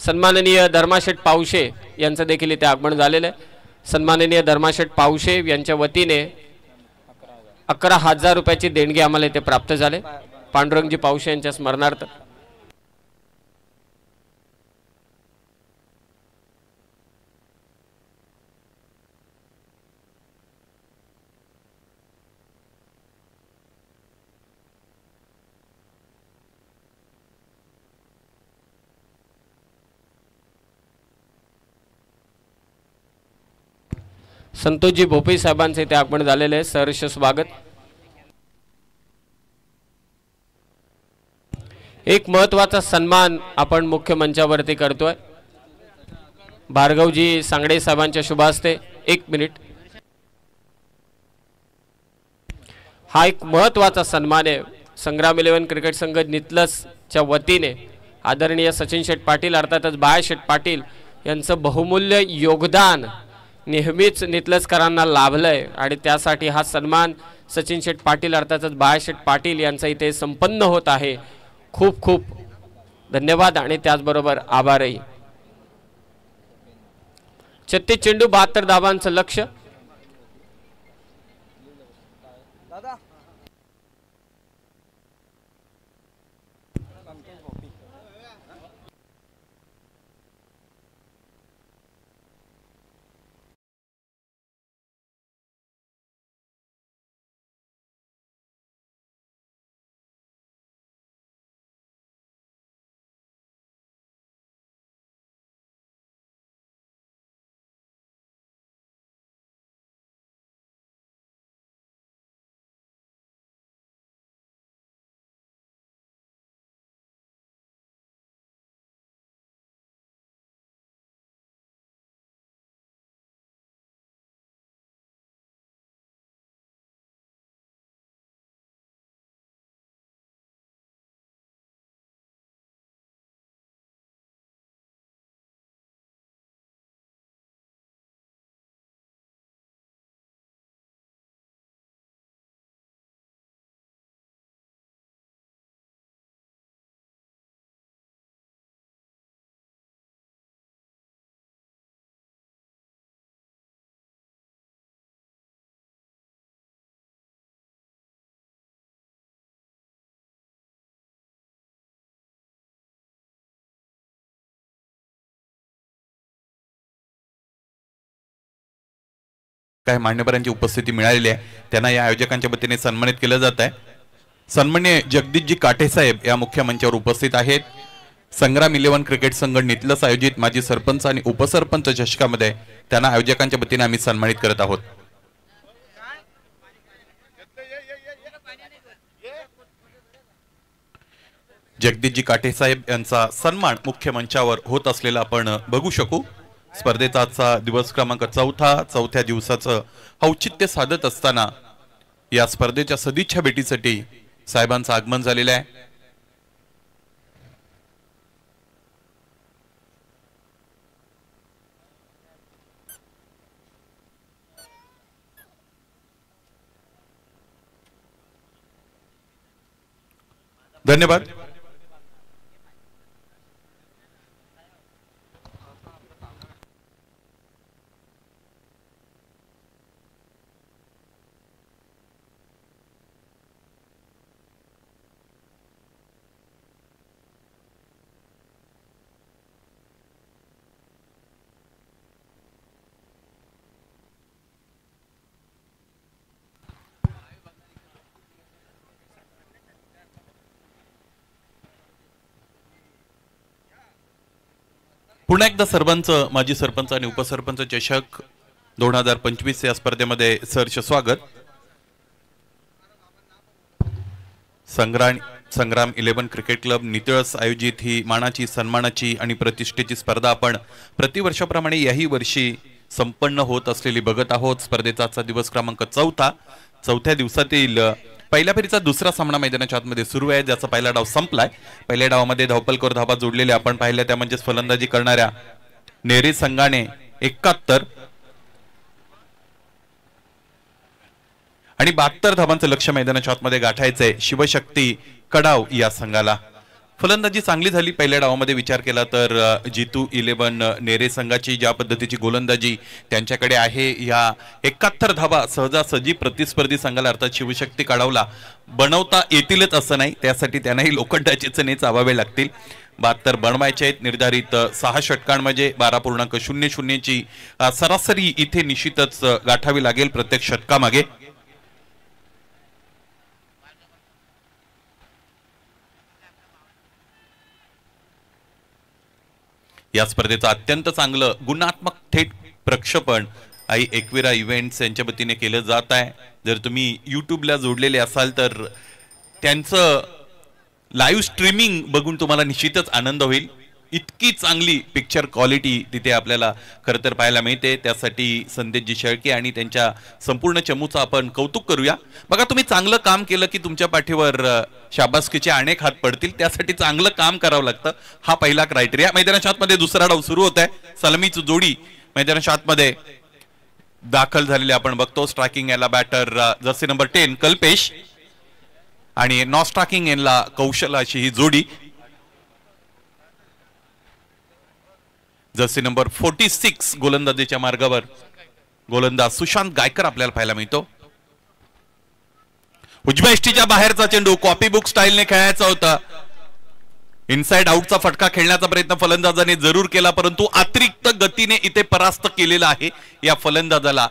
सन्माननीय धर्माशेठ पावशे यांचं देखील इथे आगमन झालेलं आहे. सन्माननीय धर्माशेठ पावशे यांच्या वतीने 11,000 रुपयाची देणगी आम्हाला इथे प्राप्त झाले पांडुरंगजी पावशे यांच्या स्मरणार्थ. संतोषजी भोपई साहेबांचे इथे आगमन झालेले आहे, सहर्ष स्वागत। एक महत्त्वाचा सन्मान आपण मुख्य मंचावरती करतोय, भार्गवजी सांगडे साहेबांच्या शुभ हस्ते। 1 मिनिट, हा एक महत्त्वाचा सन्मान आहे संग्राम 11 क्रिकेट संघ नितलसच्या वतीने आदरणीय सचिन शेठ पाटील अर्थातच बाळा शेठ पाटील यांचं बहुमूल्य योगदान नेहमीच नितलसकरांना लाभलंय आणि त्यासाठी हा सन्मान सचिन शेठ पाटील अर्थातच बाळा शेठ पाटील यांचा इथे संपन्न होत आहे। खूप खूप धन्यवाद आणि त्याचबरोबर आभारही। 36 चेंडू 72 धावांचं लक्ष्य। काही मान्यवरांची उपस्थिती मिळालेली आहे, त्यांना या आयोजकांच्या वतीने सन्मानित केलं जात आहे। सन्माननीय जगदीशजी काटे साहेब या मुख्य मंचावर उपस्थित आहेत। संग्राम 11 क्रिकेट संघ नितलस आयोजित माजी सरपंच आणि उपसरपंच चषकामध्ये त्यांना आयोजकांच्या वतीने आम्ही सन्मानित करत आहोत। जगदीशजी काटे साहेब यांचा सन्मान मुख्य मंचावर होत असलेला आपण बघू शकू। स्पर्धेचा आजचा दिवस क्रमांक 4 चौथ्या दिवसाचं औचित्य साधत असताना या स्पर्धेच्या सदिच्छा भेटीसाठी साहेबांचं आगमन झालेलं आहे। धन्यवाद। पुन्हा एकदा सर्वांचं माजी सरपंच आणि उपसरपंच चषक 2025 या स्पर्धेमध्ये सहर्ष स्वागत। संग्राम 11 क्रिकेट क्लब नितळस आयोजित ही मानाची सन्मानाची आणि प्रतिष्ठेची स्पर्धा आपण प्रतिवर्षाप्रमाणे याही वर्षी संपन्न होत असलेली बघत आहोत। स्पर्धेचा आजचा दिवस क्रमांक 4 चौथ्या दिवसातील पहिल्या फेरीचा दुसरा सामना मैदानाच्या आतमध्ये सुरू आहे, ज्याचा पहिला डाव संपलाय। पहिल्या डावामध्ये धावपलकर धावा जोडलेल्या आपण पाहिल्या, त्या म्हणजे फलंदाजी करणाऱ्या नेरे संघाने 71 आणि 72 धावांचं लक्ष्य मैदानाच्या आतमध्ये गाठायचंय शिवशक्ती कडाव या संघाला। फलंदाजी चांगली झाली पहिल्या डावामध्ये विचार केला तर जितू 11 नेरे संघाची ज्या पद्धतीची गोलंदाजी त्यांच्याकडे आहे, या 71 धावा सहजासहजी प्रतिस्पर्धी संघाला अर्थात शिवशक्ती कडावला बनवता येतीलच असं नाही, त्यासाठी त्यांनाही लोखंडाचे चणे चावावे लागतील। 72 बनवायचे आहेत। निर्धारित 6 षटकांमध्ये 12.00 ची सरासरी इथे निश्चितच गाठावी लागेल प्रत्येक षटकामागे। या स्पर्धेचं अत्यंत चांगलं गुणात्मक थेट प्रक्षेपण आई एकविरा इव्हेंट्स यांच्या वतीने केलं जात आहे. जर तुम्ही यूट्यूबला जोडलेले असाल तर त्यांचं लाईव्ह स्ट्रीमिंग बघून तुम्हाला निश्चितच आनंद होईल. इतकी चांगली पिक्चर क्वालिटी तिथे आपल्याला खरं तर पाहायला मिळते. त्यासाठी संदेशजी शेळके आणि त्यांच्या संपूर्ण चमूचं आपण कौतुक करूया. बघा, तुम्ही चांगलं काम केलं की तुमच्या पाठीवर शाबासकीचे अनेक हात पडतील. त्यासाठी चांगलं काम करावं लागतं. हा पहिला क्रायटेरिया. मैदानाच्या आतमध्ये दुसरा डाव सुरू होत आहे. सलामीची जोडी मैदानाच्या आतमध्ये दाखल झालेली आपण बघतो. स्ट्रायकिंग याला बॅटर जर्सी नंबर 10 कल्पेश आणि नॉन स्ट्रायकिंग याला कौशल अशी ही जोडी. जर्सी नंबर 46 गोलंदाजीच्या मार्गावर गोलंदाज सुशांत गायकर आपल्याला पाहायला मिळतो. उजव्या यष्टीच्या बाहेरचा चेंडू कॉपी बुक स्टाईलने खेळायचा होता. इनसाइड आउटचा फटका खेळण्याचा प्रयत्न फलंदाजाने जरूर केला, परंतु अतिरिक्त गतीने इथे परास्त केलेला आहे या फलंदाजाला.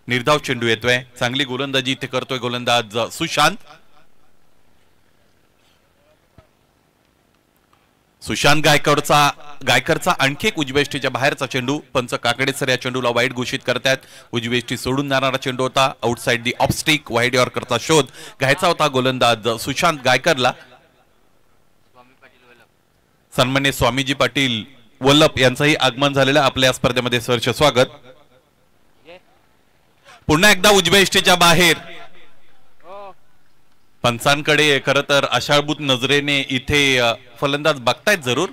निर्धाव चेंडू येतोय. चांगली गोलंदाजी इथे करतोय गोलंदाज सुशांत. सुशांत गायकरचा आणखी एक उजव्या यष्टीच्या बाहेरचा चेंडू. पंच काकडे सर या चेंडूला वाईड घोषित करतात. उजवी यष्टी सोडून जाणारा चेंडू होता. Outside the off stick wide यॉर्करचा शोध घ्यायचा होता गोलंदाज सुशांत गायकरला. सन्मान्य स्वामीजी पाटील वल्लभ यांचंही आगमन झालेलं आपल्या स्पर्धेमध्ये सहर्ष स्वागत. पुन्हा एकदा उजव्या यष्टीच्या बाहेर. पंचांकडे खरं तर आशाळभूत नजरेने इथे फलंदाज बघतायत जरूर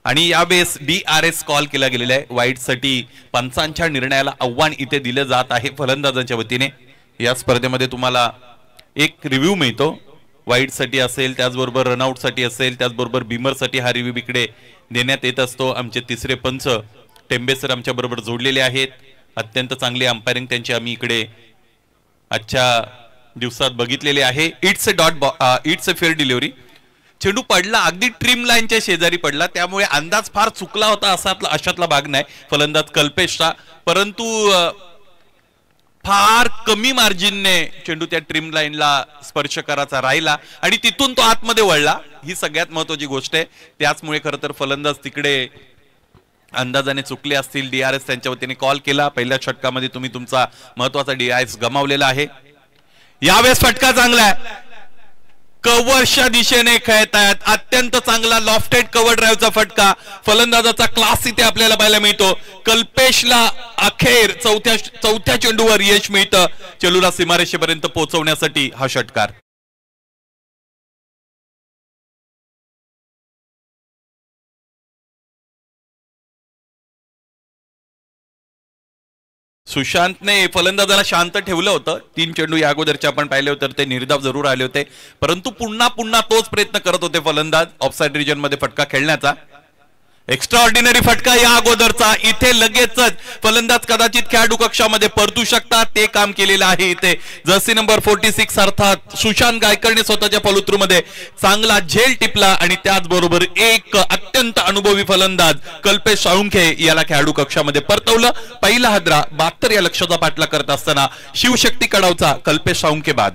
आणि यावेळेस DRS कॉल केला गेलेला आहे. वाईडसाठी पंचांच्या निर्णयाला आव्हान इथे दिलं जात आहे फलंदाजांच्या वतीने. या स्पर्धेमध्ये तुम्हाला एक रिव्ह्यू मिळतो. वाईडसाठी असेल, त्याचबरोबर रनआउटसाठी असेल, त्याचबरोबर बिमरसाठी हा रिव्ह्यू इकडे देण्यात येत असतो. आमचे तिसरे पंच टेंबे सर आमच्या बरोबर जोडलेले आहेत. अत्यंत चांगली अंपायरिंग त्यांची आम्ही इकडे आजच्या दिवसात बघितलेले आहे. It's a fair delivery. चेंडू पडला अगदी ट्रिम लाईनच्या शेजारी पडला, त्यामुळे अंदाज फार चुकला होता अशातला भाग नाही फलंदाज कल्पेशचा, परंतु फार कमी मार्जिनने चेंडू त्या ट्रिम लाईनला स्पर्श करायचा राहिला आणि तिथून तो आतमध्ये वळला. ही सगळ्यात महत्वाची गोष्ट आहे. त्याचमुळे खरं तर फलंदाज तिकडे अंदाजाने चुकले असतील. DRS त्यांच्या वतीने कॉल केला. पहिल्या षटकामध्ये तुम्ही तुमचा महत्वाचा DRS गमावलेला आहे. यावेळेस फटका चांगला आहे. कव्हरच्या दिशेने खेळतायत. अत्यंत चांगला लॉफ्टेड कव्हर ड्राईव्हचा फटका. फलंदाजाचा क्लास इथे आपल्याला पाहायला मिळतो. कल्पेशला अखेर चौथ्या चेंडूवर यश मिळतं चेंडूला सीमारेषेपर्यंत पोहोचवण्यासाठी हा षटकार. सुशांतने फलंदाजाला शांत ठेवलं होतं. 3 चेंडू या अगोदरचे आपण पाहिले होते, ते निर्धाव जरूर आले होते, परंतु पुन्हा तोच प्रयत्न करत होते फलंदाज ऑफसाइड रिजन मध्ये फटका खेळण्याचा. एक्स्ट्रा ऑर्डिनरी फटका या अगोदरचा. इथे लगेचच फलंदाज कदाचित खेळाडू कक्षामध्ये परतू शकतात. ते काम केलेलं आहे इथे जर्सी नंबर 46 अर्थात सुशांत गायकरने स्वतःच्या फलुत्रूमध्ये चांगला झेल टिपला आणि त्याचबरोबर एक अत्यंत अनुभवी फलंदाज कल्पेश साळुंखे याला खेळाडू कक्षामध्ये परतवलं. पहिला हदरा 72 या लक्ष्याचा पाठलाग करत असताना शिवशक्ती कडावचा कल्पेश साळुंखे बाद.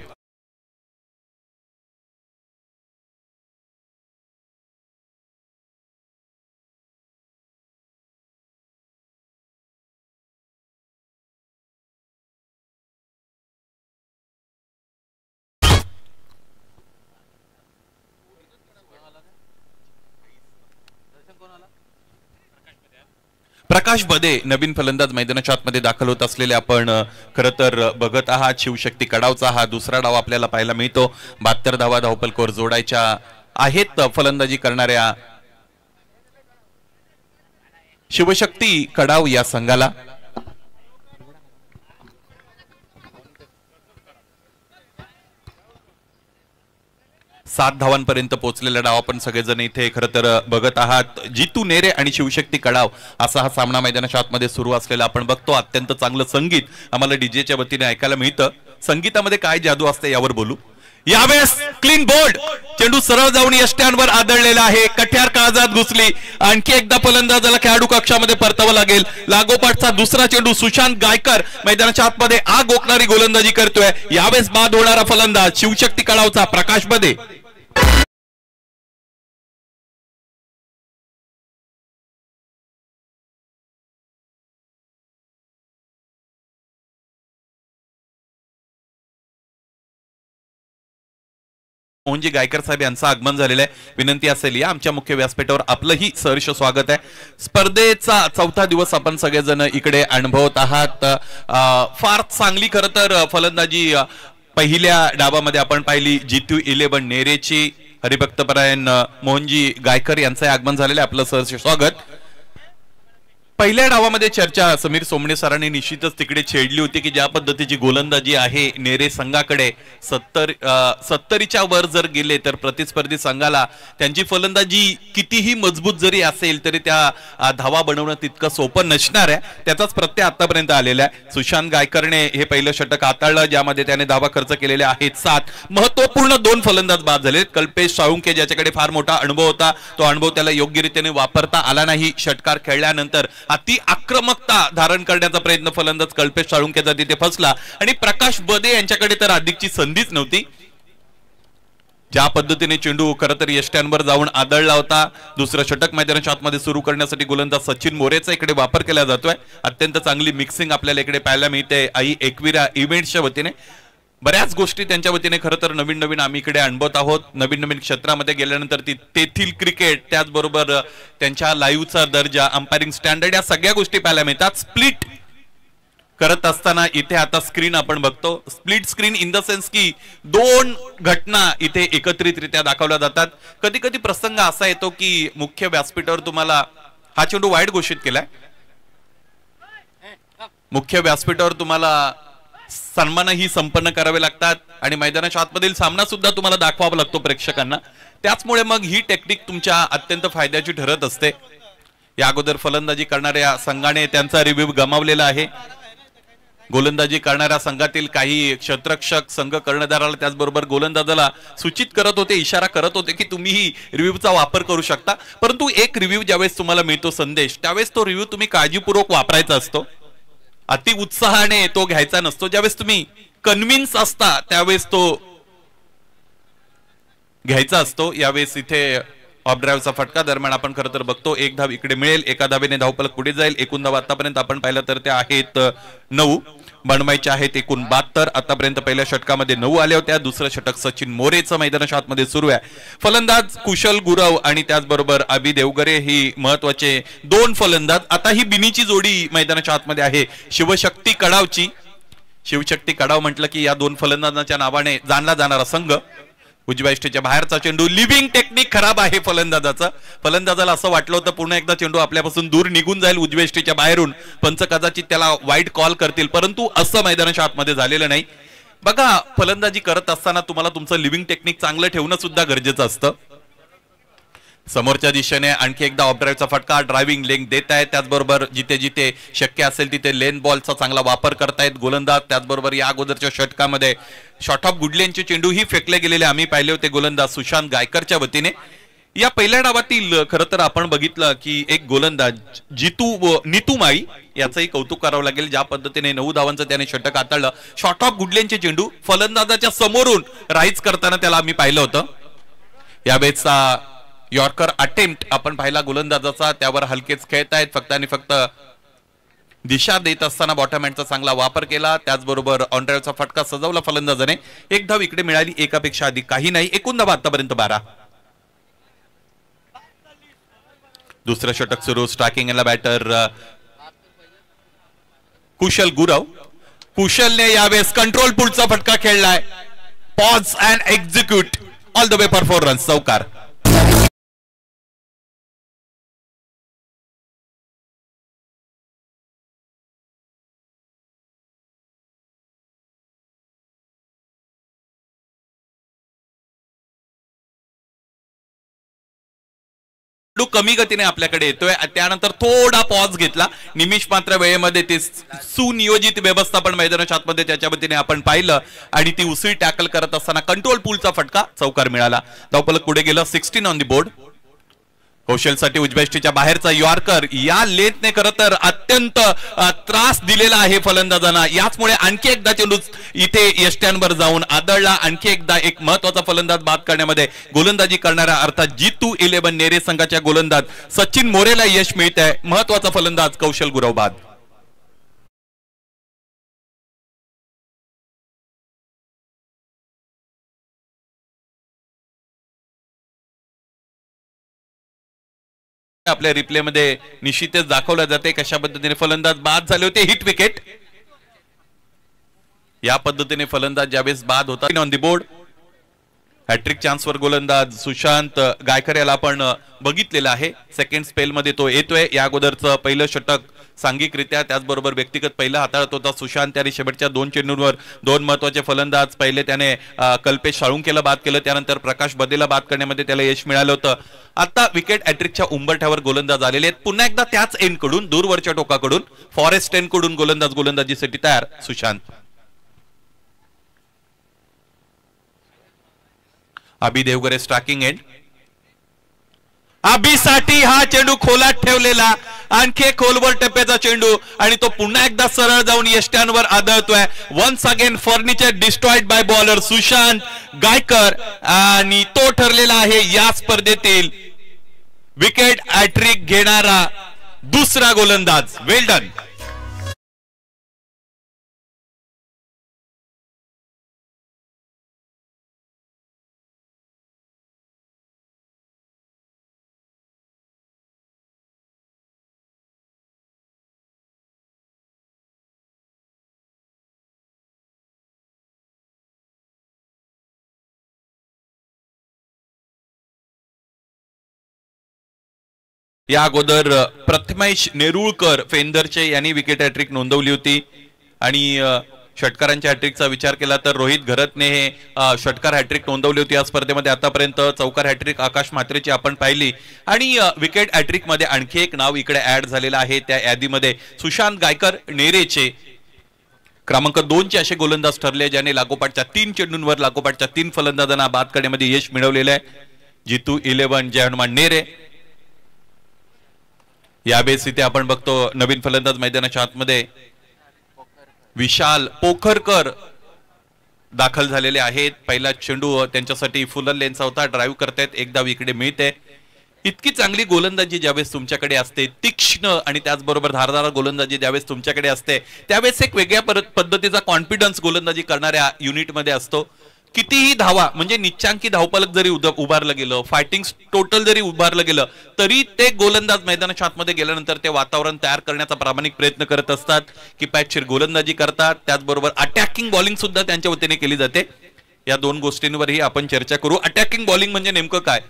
प्रकाश बदे नवीन फलंदाज मैदानाच्या आतमध्ये दाखल होत असलेले आपण खरं तर बघत आहात. शिवशक्ती कडावचा हा दुसरा डाव आपल्याला पाहायला मिळतो. 72 धावा धावपलकोर जोडायच्या आहेत फलंदाजी करणाऱ्या शिवशक्ती कडाव या संघाला. 7 धावांपर्यंत पोहोचलेला डाव आपण सगळेजण इथे खरं तर बघत आहात. जितू नेरे आणि शिवशक्ती कडाव असा हा सामना मैदानाच्या आतमध्ये सुरू असलेला आपण बघतो. अत्यंत चांगलं संगीत आम्हाला डीजेच्या वतीने ऐकायला मिळतं. संगीतामध्ये काय जादू असते यावर बोलू. यावेळेस क्लीन बोल्ड चेंडू सरळ जाऊन यष्ट्यांवर आदळलेला आहे. कठ्यार काळजात घुसली. आणखी एकदा फलंदाजाला खेळाडू कक्षामध्ये परतावं लागेल. लागोपाठचा दुसरा चेंडू सुशांत गायकर मैदानाच्या आतमध्ये आग ओकणारी गोलंदाजी करतोय. यावेळेस बाद होणारा फलंदाज शिवशक्ती कडावचा प्रकाश बदे. मोहनजी गायकर साहेब यांचं आगमन झालेलं आहे. विनंती असेल या आमच्या मुख्य व्यासपीठावर आपलंही सहर्ष स्वागत आहे. स्पर्धेचा चौथा दिवस आपण सगळेजण इकडे अनुभवत आहात. फार चांगली खरं तर फलंदाजी पहिल्या डावामध्ये आपण पाहिली. जितू 11 नेरेची हरिभक्तपरायण मोहनजी गायकर यांचं आगमन झालेलं आहे. आपलं सहर्ष स्वागत. पहिल्या डावामध्ये चर्चा समीर सोमणे सरांनी निश्चितच तिकडे छेडली होती की ज्या पद्धतीची गोलंदाजी आहे नेरे संघाकडे 70च्या वर जर गेले तर प्रतिस्पर्धी संघाला त्यांची फलंदाजी कितीही मजबूत जरी असेल तरी त्या धावा बनवणं तितकं सोपं नसणार आहे. त्याचाच प्रत्यय आतापर्यंत आलेला आहे. सुशांत गायकरने हे पहिलं षटक हाताळलं ज्यामध्ये त्याने धावा खर्च केलेले आहेत 7. महत्वपूर्ण 2 फलंदाज बाद झाले. कल्पेश साळुंके ज्याच्याकडे फार मोठा अनुभव होता तो अनुभव त्याला योग्यरीतीने वापरता आला नाही. षटकार खेळल्यानंतर अति आक्रमकता धारण करण्याचा प्रयत्न फलंदाज कल्पेश साळुंकेचा तिथे फसला आणि प्रकाश बदे यांच्याकडे तर अधिकची संधीच नव्हती. ज्या पद्धतीने चेंडू खरं तर यष्ट्यांवर जाऊन आदळला होता. दुसरं षटक मैदानाच्या आतमध्ये सुरू करण्यासाठी गोलंदाज सचिन मोरेचा इकडे वापर केला जातोय. अत्यंत चांगली मिक्सिंग आपल्याला इकडे पाहायला मिळते आई एकविरा इव्हेंट्सच्या वतीने. बऱ्याच गोष्टी त्यांच्या वतीने खरं तर नवीन नवीन आम्ही इकडे अनुभवत आहोत. नवीन नवीन क्षेत्रामध्ये गेल्यानंतर तेथील क्रिकेट त्याचबरोबर त्यांच्या लाईव्हचा दर्जा अंपायरिंग स्टँडर्ड या सगळ्या गोष्टी पाहायला मिळतात. स्प्लिट करत असताना इथे आता स्क्रीन आपण बघतो. Split screen in the sense की 2 घटना इथे एकत्रितरित्या दाखवल्या जातात. कधी कधी प्रसंग असा येतो की मुख्य व्यासपीठावर तुम्हाला हा चेंडू वाईड घोषित केलाय. मुख्य व्यासपीठावर तुम्हाला सन्मानही संपन्न करावे लागतात आणि मैदानाच्या आतमधील सामना सुद्धा तुम्हाला दाखवावा लागतो प्रेक्षकांना. त्याचमुळे मग ही टेक्निक तुमच्या अत्यंत फायद्याची ठरत असते. या अगोदर फलंदाजी करणाऱ्या संघाने त्यांचा रिव्ह्यू गमावलेला आहे. गोलंदाजी करणाऱ्या संघातील काही क्षेत्ररक्षक संघ कर्णधाराला त्याचबरोबर गोलंदाजाला सूचित करत होते, इशारा करत होते की तुम्ही ही रिव्ह्यूचा वापर करू शकता. परंतु एक रिव्ह्यू ज्यावेळेस तुम्हाला मिळतो संदेश त्यावेळेस तो रिव्ह्यू तुम्ही काळजीपूर्वक वापरायचा असतो. अति उत्साहाने तो घ्यायचा नसतो. ज्यावेळेस तुम्ही कन्व्हिन्स असता त्यावेळेस तो घ्यायचा असतो. यावेळेस इथे ऑफ ड्राईव्हचा फटका दरम्यान आपण खरं तर बघतो 1 धाव इकडे मिळेल. एका धावेने धावफलक पुढे जाईल. एकूण धावा आतापर्यंत आपण पाहिलं तर त्या आहेत 9. बनवायच्या आहेत एकूण 72. आतापर्यंत पहिल्या षटकामध्ये 9 आल्या होत्या. दुसरं षटक सचिन मोरेचं मैदानाच्या आतमध्ये सुरू आहे. फलंदाज कुशल गुरव आणि त्याचबरोबर अभि देवगरे ही महत्वाचे 2 फलंदाज. आता ही बिनीची जोडी मैदानाच्या आतमध्ये आहे शिवशक्ती कडावची. शिवशक्ती कडाव म्हटलं की या 2 फलंदाजांच्या नावाने जाणला जाणारा संघ. उजव्या इष्टीच्या बाहेरचा चेंडू. लिव्हिंग टेक्निक खराब आहे फलंदाजाचं. फलंदाजाला असं वाटलं होतं पुन्हा एकदा चेंडू आपल्यापासून दूर निघून जाईल उजव्या इष्टीच्या बाहेरून. पंच कदाचित त्याला वाईड कॉल करतील परंतु असं मैदानाच्या आतमध्ये झालेलं नाही. बघा फलंदाजी करत असताना तुम्हाला तुमचं लिव्हिंग टेक्निक चांगलं ठेवणं सुद्धा गरजेचं असतं. समोरच्या दिशेने आणखी एकदा ऑफ ड्राईव्हचा फटका. ड्रायव्हिंग लेग देत आहेत. त्याचबरोबर जिथे जिथे शक्य असेल तिथे लेन बॉलचा चांगला वापर करतायत गोलंदाज. त्याचबरोबर या अगोदरच्या षटकामध्ये शॉर्ट ऑफ गुडलेनचे चेंडूही फेकले गेलेले आम्ही पाहिले होते गोलंदाज सुशांत गायकरच्या वतीने. या पहिल्या डावातील खरं तर आपण बघितलं की एक गोलंदाज नीतू माळी याचंही कौतुक करावं लागेल. ज्या पद्धतीने 9 धावांचं त्याने षटक हाताळलं. शॉर्ट ऑफ गुडलेनचे चेंडू फलंदाजाच्या समोरून राईज करताना त्याला आम्ही पाहिलं होतं. यावेळेचा यॉर्कर अटेम्प्ट आपण पाहिला गोलंदाजाचा. त्यावर हलकेच खेळत आहेत. फक्त आणि फक्त दिशा देत असताना बॉटम हँडचा चांगला वापर केला. त्याचबरोबर ऑन ड्राईव्हचा फटका सजवला फलंदाजाने. 1 धाव इकडे मिळाली. एकापेक्षा अधिक काही नाही. एकूण धावा आतापर्यंत 12. दुसरं षटक सुरू. स्ट्रायकिंगला बॅटर कुशल गुरव. कुशलने यावेळेस कंट्रोल पुलचा फटका खेळलाय. Pause and execute all the way for 4 runs. चौकार. कमी गतीने आपल्याकडे येतोय. त्यानंतर थोडा पॉज घेतला. निमिष मात्र वेळेमध्ये ते सुनियोजित व्यवस्थापन मैदानाच्या आतमध्ये त्याच्या वतीने आपण पाहिलं आणि ती उसळी टॅकल करत असताना कंट्रोल पूलचा फटका. चौकार मिळाला. धावफलक पुढे गेलं. 16 ऑन दी बोर्ड. कौशलसाठी उजव्या इष्टीच्या बाहेरचा यॉर्कर. या लेथने खरं तर अत्यंत त्रास दिलेला आहे फलंदाजांना. याचमुळे आणखी एकदा चेंडू इथे यष्ट्यांवर जाऊन आदळला. आणखी एकदा एक महत्वाचा फलंदाज बाद करण्यामध्ये गोलंदाजी करणाऱ्या अर्थात जितू 11 नेरे संघाच्या गोलंदाज सचिन मोरेला यश मिळत आहे. महत्वाचा फलंदाज कौशल गुरव बाद. आपल्या रिप्ले मध्ये निश्चितच दाखवलं जाते कशा पद्धतीने फलंदाज बाद झाले होते. Hit wicket. या पद्धतीने फलंदाज ज्यावेळेस बाद होता ऑन दी बोर्ड. हॅट्रिक चान्सवर गोलंदाज सुशांत गायकर याला आपण बघितलेलं आहे. सेकंड स्पेल मध्ये तो येतोय. या अगोदरचं पहिलं षटक सांघिकरित्या त्याचबरोबर व्यक्तिगत पहिलं हाताळत होता सुशांत. आणि शेवटच्या 2 चेंडूंवर 2 महत्वाचे फलंदाज. पहिले त्याने कल्पेश साळुंकेला बाद केलं, त्यानंतर प्रकाश बदेला बाद करण्यामध्ये त्याला यश मिळालं होतं. आता विकेट हॅट्रिकच्या उंबरठ्यावर गोलंदाज आलेले आहेत. पुन्हा एकदा त्याच एंड कडून, दूरवरच्या टोकाकडून, फॉरेस्ट एंड कडून गोलंदाज गोलंदाजीसाठी तयार सुशांत. अभि देवगरे स्ट्रायकिंग एंड. अभिसाठी हा चेंडू खोलात ठेवलेला, आणखी एक खोलवर टप्प्याचा चेंडू आणि तो पुन्हा एकदा सरळ जाऊन यष्ट्यांवर आदळतोय. Once again furniture destroyed by bowler Sushant Gaikar. आणि तो ठरलेला आहे या स्पर्धेतील विकेट हॅट्रिक घेणारा दुसरा गोलंदाज. वेल डन. या अगोदर प्रथमेश नेरुळकर फेंदरचे यांनी विकेट हॅट्रिक नोंदवली होती. आणि षटकारांच्या हॅट्रिकचा विचार केला तर रोहित घरतने हे षटकार हॅट्रिक नोंदवली होती या स्पर्धेमध्ये. आतापर्यंत चौकार हॅट्रिक आकाश म्हात्रेची आपण पाहिली. आणि विकेट हॅट्रिक मध्ये आणखी एक नाव इकडे ऍड झालेलं आहे त्या यादीमध्ये. सुशांत गायकर नेरेचे क्रमांक 2 चे असे गोलंदाज ठरले ज्याने लागोपाठच्या 3 चेंडूंवर लागोपाठच्या 3 फलंदाजांना बाद करण्यामध्ये यश मिळवलेलं आहे. जितू 11 जय हनुमान नेरे. या बेस इथे आपण बघतो नवीन फलंदाज मैदानाच्या आतमध्ये विशाल पोखरकर दाखल झालेले आहेत. पहिला चेंडू त्यांच्यासाठी फुल लेनचा होता. ड्राईव्ह करतायत. एकदा विकेट मिळते. इतकी चांगली गोलंदाजी ज्यावेळेस तुमच्याकडे असते, तीक्ष्ण आणि त्याचबरोबर धारदार गोलंदाजी ज्यावेळेस तुमच्याकडे असते, त्यावेळेस एक वेगळ्या पद्धतीचा कॉन्फिडन्स गोलंदाजी करणाऱ्या युनिटमध्ये असतो. कितीही धावा म्हणजे निच्चांकी धावफलक जरी उभारलं गेलं, फायटिंग टोटल जरी उभारलं गेलं, तरी ते गोलंदाज मैदानाच्या आतमध्ये गेल्यानंतर ते वातावरण तयार करण्याचा प्रामाणिक प्रयत्न करत असतात. की पॅचशीर गोलंदाजी करतात, त्याचबरोबर अटॅकिंग बॉलिंग सुद्धा त्यांच्या वतीने केली जाते. या 2 गोष्टींवरही आपण चर्चा करू. अटॅकिंग बॉलिंग म्हणजे नेमकं काय?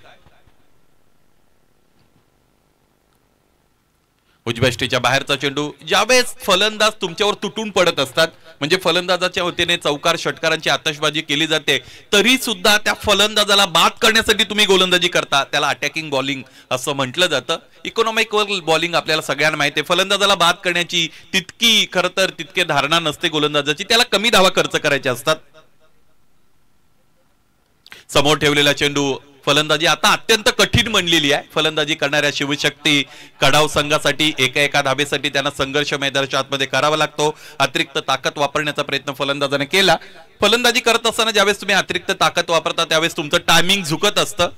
उजव्या बाहेरचा चेंडू ज्यावेळेस फलंदाज तुमच्यावर तुटून पडत असतात, म्हणजे फलंदाजाच्या वतीने चौकार षटकारांची आतषबाजी केली जाते, तरी सुद्धा त्या फलंदाजाला बाद करण्यासाठी तुम्ही गोलंदाजी करता, त्याला अटॅकिंग बॉलिंग असं म्हटलं जातं. इकॉनॉमिकल बॉलिंग आपल्याला सगळ्यांना माहिती आहे. फलंदाजाला बाद करण्याची तितकी खरं तर तितके धारणा नसते गोलंदाजाची. त्याला कमी धावा खर्च करायचे असतात. समोर ठेवलेला चेंडू फलंदाजी आता अत्यंत कठीण बनलेली आहे. फलंदाजी करणाऱ्या शिवशक्ती कडाव संघासाठी एका धाबेसाठी त्यांना संघर्ष मैदानाच्या आतमध्ये करावा लागतो. अतिरिक्त ताकद वापरण्याचा प्रयत्न फलंदाजाने केला. फलंदाजी करत असताना ज्यावेळेस तुम्ही अतिरिक्त ताकद वापरता त्यावेळेस तुमचं टायमिंग झुकत असतं.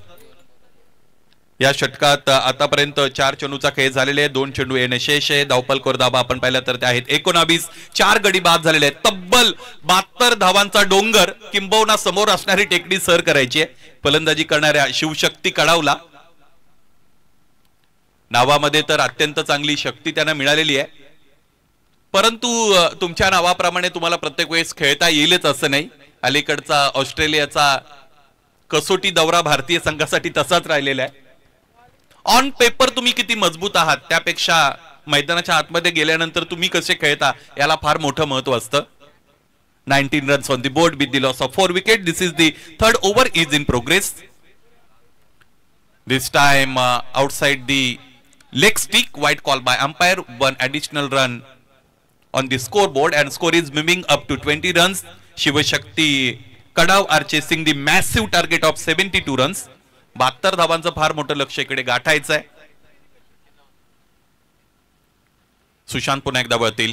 या षटकात आतापर्यंत 4 चेंडूचा खेळ झालेले आहे. 2 चेंडू येणे शेष आहे. धावफलक धाबा आपण पाहिला तर ते आहेत 19. 4 गडी बाद झालेले आहेत. तब्बल 72 धावांचा डोंगर किंबहुना समोर असणारी टेकडी सर करायची आहे फलंदाजी करणाऱ्या शिवशक्ती कडावला. नावामध्ये तर अत्यंत चांगली शक्ती त्यांना मिळालेली आहे, परंतु तुमच्या नावाप्रमाणे तुम्हाला प्रत्येक वेळेस खेळता येईलच असं नाही. अलीकडचा ऑस्ट्रेलियाचा कसोटी दौरा भारतीय संघासाठी तसाच राहिलेला आहे. ऑन पेपर तुम्ही किती मजबूत आहात त्यापेक्षा मैदानाच्या आतमध्ये गेल्यानंतर तुम्ही कसे खेळता याला फार मोठं महत्व असतं. 19 runs on the board with the loss of 4 wickets. This is the third over is in progress. This time outside the leg stick, white call by umpire. 1 additional run on the scoreboard and score is moving up to 20 runs. Shivashakti Kadav are chasing the massive target of 72 runs. 72 धावांचं फार मोठं लक्ष इकडे गाठायचं आहे. सुशांत पुन्हा एकदा वळतील.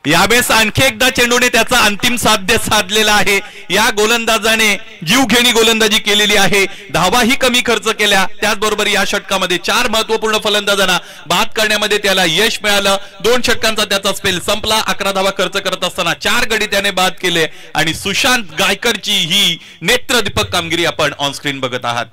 यावेळेस आणखी एकदा चेंडूने त्याचा अंतिम साध्य साधलेला आहे. या गोलंदाजाने जीवघेणी गोलंदाजी केलेली आहे. धावाही कमी खर्च केल्या. त्याचबरोबर या षटकामध्ये 4 महत्वपूर्ण फलंदाजांना बाद करण्यामध्ये त्याला यश मिळालं. 2 षटकांचा त्याचा स्पेल संपला. 11 धावा खर्च करत असताना 4 गडी त्याने बाद केले आणि सुशांत गायकरची ही नेत्रदीपक कामगिरी आपण ऑन स्क्रीन बघत आहात.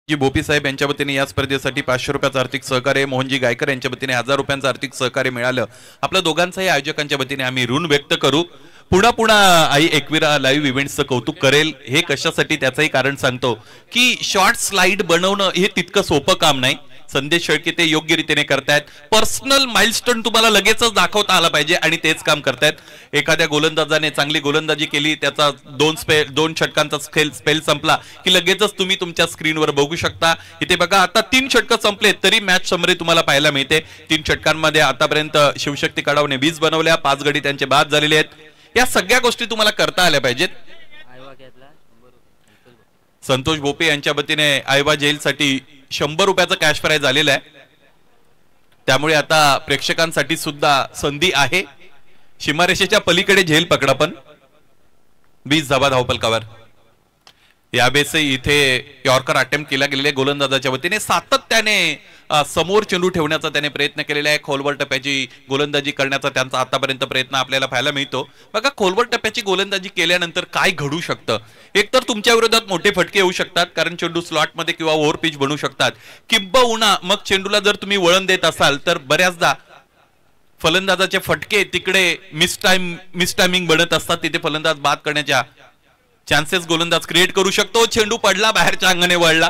जी भोपी साहेब यांच्या वतीने या स्पर्धेसाठी 500 रुपयाचं आर्थिक सहकार्य, मोहनजी गायकर यांच्या वतीने 1000 रुपयांचं आर्थिक सहकार्य मिळालं. आपल्या दोघांचाही आयोजकांच्या वतीने आम्ही ऋण व्यक्त करू. पुन्हा पुन्हा आई एकविरा लाईव्ह इव्हेंट्सचं कौतुक करेल. हे कशासाठी त्याचंही कारण सांगतो की शॉर्ट स्लाइड बनवणं हे तितकं सोपं काम नाही. संदेश शेळके ते योग्य रीतीने करतायत. पर्सनल माइलस्टोन तुम्हाला लगेचच दाखवता आला पाहिजे आणि तेच काम करतायत. एखाद्या गोलंदाजाने चांगली गोलंदाजी केली, त्याचा दोन षटकांचा स्पेल संपला की लगेचच तुम्ही तुमच्या स्क्रीनवर बघू शकता. इथे बघा आता 3 षटकं संपलेत तरी मॅच समरी तुम्हाला पाहायला मिळते. 3 षटकांमध्ये आतापर्यंत शिवशक्ती कडावने 20 बनवल्या, 5 गडी त्यांचे बाद झालेले आहेत. या सगळ्या गोष्टी तुम्हाला करता आल्या पाहिजेत. संतोष भोपे यांच्या वतीने आयवा जेलसाठी 100 रुपयाचं कॅश प्राइज आलेलं आहे. त्यामुळे आता प्रेक्षकांसाठी सुद्धा संधी आहे. सीमारेषेच्या पलीकडे झेल पकडा पण 20 धावा धावपलकावर. यावेळेस इथे यॉर्कर अटेम्प्ट केला गेलेल्या गोलंदाजाच्या वतीने सातत्याने समोर चेंडू ठेवण्याचा त्याने प्रयत्न केलेला आहे. खोलवर टप्प्याची गोलंदाजी करण्याचा त्यांचा आतापर्यंत प्रयत्न आपल्याला पाहायला मिळतो. बघा खोलवर टप्प्याची गोलंदाजी केल्यानंतर काय घडू शकतं. एकतर तुमच्या विरोधात मोठे फटके येऊ शकतात कारण चेंडू स्लॉटमध्ये किंवा ओव्हर पिच बनू शकतात. किंबहुना मग चेंडूला जर तुम्ही वळण देत असाल तर बऱ्याचदा फलंदाजाचे फटके तिकडे मिसटायमिंग बनत असतात. तिथे फलंदाज बाद करण्याच्या चान्सेस गोलंदाज क्रिएट करू शकतो. चेंडू पडला, बाहेरच्या अंगाने वळला.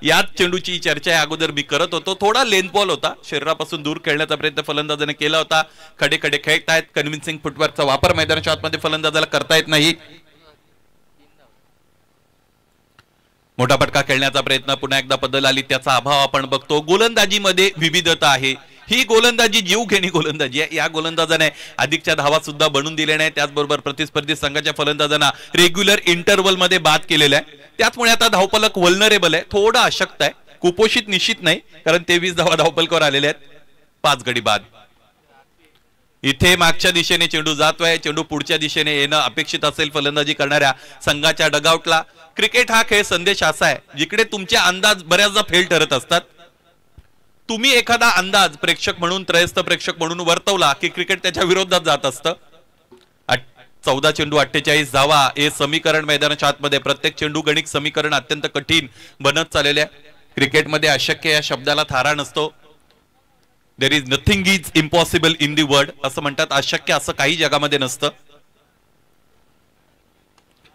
याच चेंडूची चर्चा अगोदर मी करत होतो. थोडा लेंथ बॉल होता, शरीरापासून दूर खेळण्याचा प्रयत्न फलंदाजाने केला होता. खडे खडे खेळतायत. कन्व्हिन्सिंग फुटवर्कचा वापर मैदानाच्या आतमध्ये फलंदाजाला करता येत नाही. मोठा फटका खेळण्याचा प्रयत्न पुन्हा एकदा बदल आली, त्याचा अभाव आपण बघतो. गोलंदाजीमध्ये विविधता आहे. ही गोलंदाजी जीव घेणी गोलंदाजी आहे. या गोलंदाजाने अधिकच्या धावा सुद्धा बनवून दिल्या नाही. त्याचबरोबर प्रतिस्पर्धी संघाच्या फलंदाजांना रेग्युलर इंटरव्हल मध्ये बाद केलेला आहे. त्याचमुळे आता धावपलक वल्नरेबल आहे, थोडा अशक्त आहे. कुपोषित निश्चित नाही कारण 23 धावा धावपलकावर आलेले आहेत. 5 गडी बाद. इथे मागच्या दिशेने चेंडू जातोय. चेंडू पुढच्या दिशेने येणं अपेक्षित असेल फलंदाजी करणाऱ्या संघाच्या डगआउटला. क्रिकेट हा खेळ संदेश असा आहे जिकडे तुमचे अंदाज बऱ्याचदा फेल ठरत असतात. तुम्ही एखादा अंदाज प्रेक्षक म्हणून, त्रयस्थ प्रेक्षक म्हणून वर्तवला की क्रिकेट त्याच्या विरोधात जात असतं. 14 चेंडू 48 धावा हे समीकरण मैदानाच्या आतमध्ये. प्रत्येक चेंडू गणित समीकरण अत्यंत कठीण बनत चाललेले आहे. क्रिकेटमध्ये अशक्य या शब्दाला थारा नसतो. There is nothing is impossible in the world असं म्हणतात. अशक्य असं काही जगामध्ये नसतं.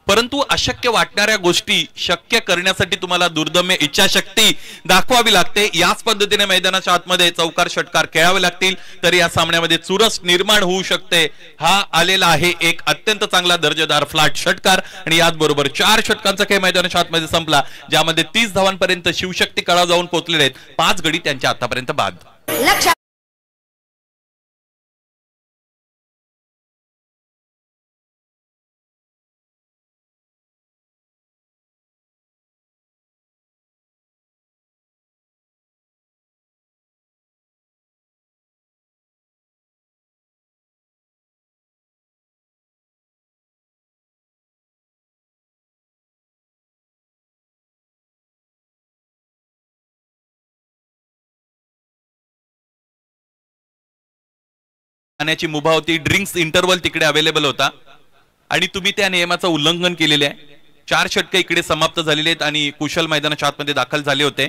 परंतु अशक्य वाटणाऱ्या गोष्टी शक्य करण्यासाठी तुम्हाला दुर्दम्य इच्छाशक्ती दाखवावी लागते. याच पद्धतीने मैदानाच्या आतमध्ये चौकार षटकार खेळावे लागतील तर या सामन्यामध्ये चुरस निर्माण होऊ शकते. हा आलेला आहे एक अत्यंत चांगला दर्जेदार फ्लॅट षटकार आणि याचबरोबर 4 षटकांचा खेळ मैदानाच्या आतमध्ये संपला, ज्यामध्ये 30 धावांपर्यंत शिवशक्ती कळा जाऊन पोहोचलेले आहेत. 5 गडी त्यांच्या आतापर्यंत बाद. खाण्याची मुभा होती. ड्रिंक्स इंटरव्हल तिकडे अवेलेबल होता आणि तुम्ही त्या नियमाचं उल्लंघन केलेले आहे. 4 षटके इकडे समाप्त झालेले आहेत आणि कुशल मैदानाच्या आतमध्ये दाखल झाले होते.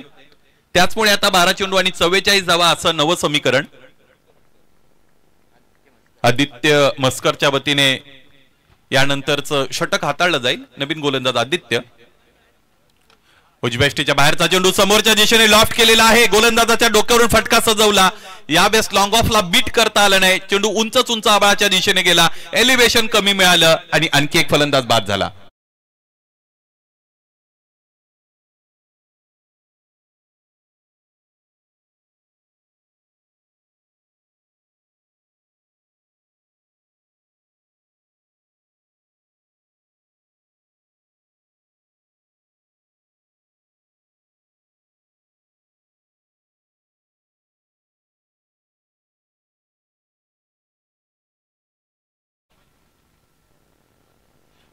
त्याचमुळे आता 12 चेंडू आणि 44 धावा असं नवं समीकरण. आदित्य मस्करच्या वतीने यानंतरचं षटक हाताळलं जाईल. नवीन गोलंदाज आदित्य. उजव्या बाहेरचा चेंडू समोरच्या दिशेने लॉफ्ट केलेला आहे. गोलंदाजाच्या डोक्यावरून फटका सजवला. यावेळेस लॉंग ऑफला बीट करता आलं नाही. चेंडू उंच आबाळाच्या दिशेने गेला. एलिव्हेशन कमी मिळालं आणि आणखी एक फलंदाज बाद झाला.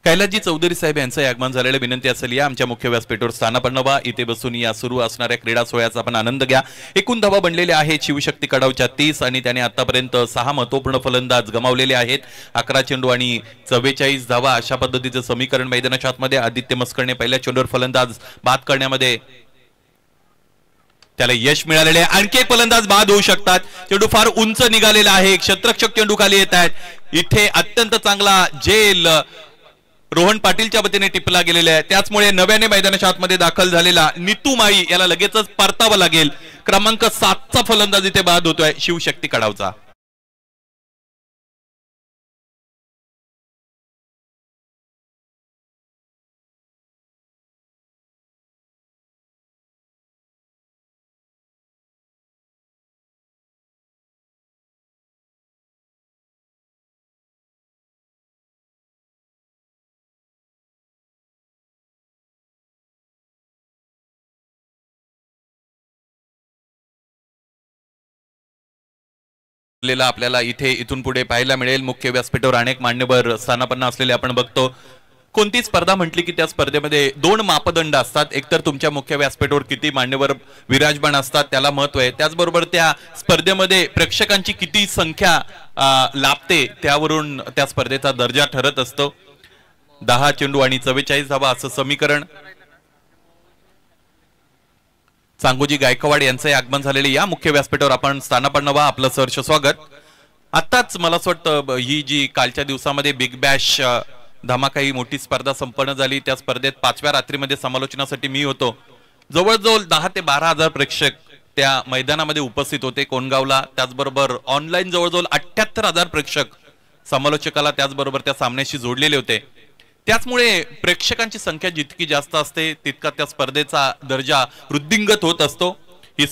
कैलासजी चौधरी साहेब यांचं आगमन झालेलं. विनंती असेल या आमच्या मुख्य व्यासपीठावर स्थानापन्न व्हा. इथे बसून या सुरू असणाऱ्या क्रीडा सोहळ्याचा आपण आनंद घ्या. एकूण धावा बनलेल्या आहेत शिवशक्ती कडावच्या 30 आणि त्याने आतापर्यंत 6 महत्वपूर्ण फलंदाज गमावलेले आहेत. 11 चेंडू आणि 44 धावा अशा पद्धतीचं समीकरण मैदानाच्या आतमध्ये. आदित्य मस्करने पहिल्या चेंडूवर फलंदाज बाद करण्यामध्ये त्याला यश मिळालेले आहे। आणखी एक फलंदाज बाद होऊ शकतात। चेंडू फार उंच निघालेला आहे, क्षेत्ररक्षक चेंडू खाली येत आहेत। इथे अत्यंत चांगला झेल रोहन पाटीलच्या वतीने टिपला गेलेला आहे, त्याचमुळे नव्याने मैदानाच्या आतमध्ये दाखल झालेला नितू माई याला लगेचच परतावं लागेल। क्रमांक 7चा फलंदाज इथे बाद होतोय शिवशक्ती कडावचा। आपल्याला इथून पुढे पाहायला मिळेल। मुख्य व्यासपीठावर अनेक मान्यवर स्थानापन्न असलेले आपण बघतो। कोणती स्पर्धा म्हटली की त्या स्पर्धेमध्ये 2 मापदंड असतात, एकतर तुमच्या मुख्य व्यासपीठावर किती मान्यवर विराजमान असतात त्याला महत्व आहे, त्याचबरोबर त्या स्पर्धेमध्ये प्रेक्षकांची किती संख्या लाभते त्यावरून त्या स्पर्धेचा दर्जा ठरत असतो। 10 चेंडू आणि 44 धावा असं समीकरण। सांगोजी गायकवाड यांचे आगमन झालेले या मुख्य व्यासपीठावर आपण स्थानापन्न व्हा, आपलं सहर्ष स्वागत। आताच मला असं वाटतं ही जी कालच्या दिवसामध्ये बिग बॅश धमाका ही मोठी स्पर्धा संपन्न झाली, त्या स्पर्धेत 5व्या रात्रीमध्ये समालोचनासाठी मी होतो। जवळजवळ 10 ते 12 हजार प्रेक्षक त्या मैदानामध्ये उपस्थित होते कोणगावला, त्याचबरोबर ऑनलाईन जवळजवळ 78,000 प्रेक्षक समालोचकाला त्याचबरोबर त्या सामन्याशी जोडलेले होते। त्याचमुळे प्रेक्षकांची संख्या जितकी जास्त असते तितका त्या स्पर्धेचा दर्जा वृद्धिंगत होत असतो। ही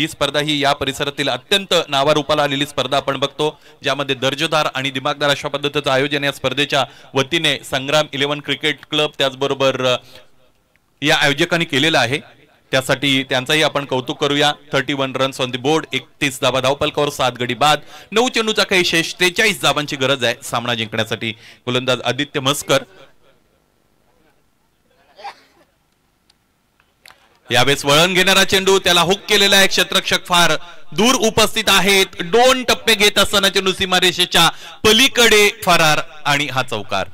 स्पर्धा ही या परिसरातील अत्यंत नावारूपाला आलेली स्पर्धा आपण बघतो, ज्यामध्ये दर्जेदार आणि दिमागदार अशा पद्धतीचं आयोजन या स्पर्धेच्या वतीने संग्राम 11 क्रिकेट क्लब त्याचबरोबर या आयोजकांनी केलेलं आहे। त्यासाठी त्यांचाही आपण कौतुक करूया। 31 रन्स ऑन द बोर्ड, 31 धावा धावपलकावर, 7 गडी बाद, 9 चेंडूचा काही शेष, 43 धावांची गरज आहे सामना जिंकण्यासाठी। गोलंदाज आदित्य म्हस्कर यावेळेस वळण घेणारा चेंडू, त्याला हुक केलेला आहे, क्षेत्ररक्षक फार दूर उपस्थित आहेत। 2 टप्पे घेत असताना चेंडू सीमारेषेच्या पलीकडे फरार आणि हा चौकार।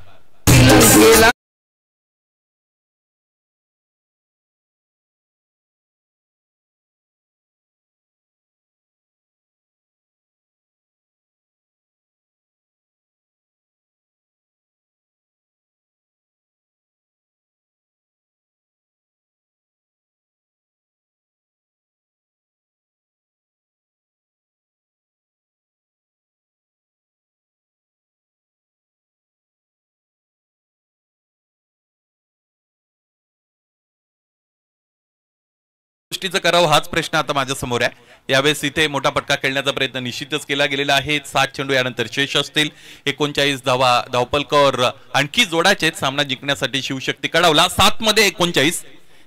गोष्टीचं करावं हाच प्रश्न आता माझ्या समोर आहे। यावेळेस इथे मोठा फटका खेळण्याचा प्रयत्न निश्चितच केला गेलेला आहे। 7 चेंडू यानंतर शेष असतील, 39 धावा धावपलकावर आणखी जोडायचे सामना जिंकण्यासाठी शिवशक्ती कडावला। 7 मध्ये 39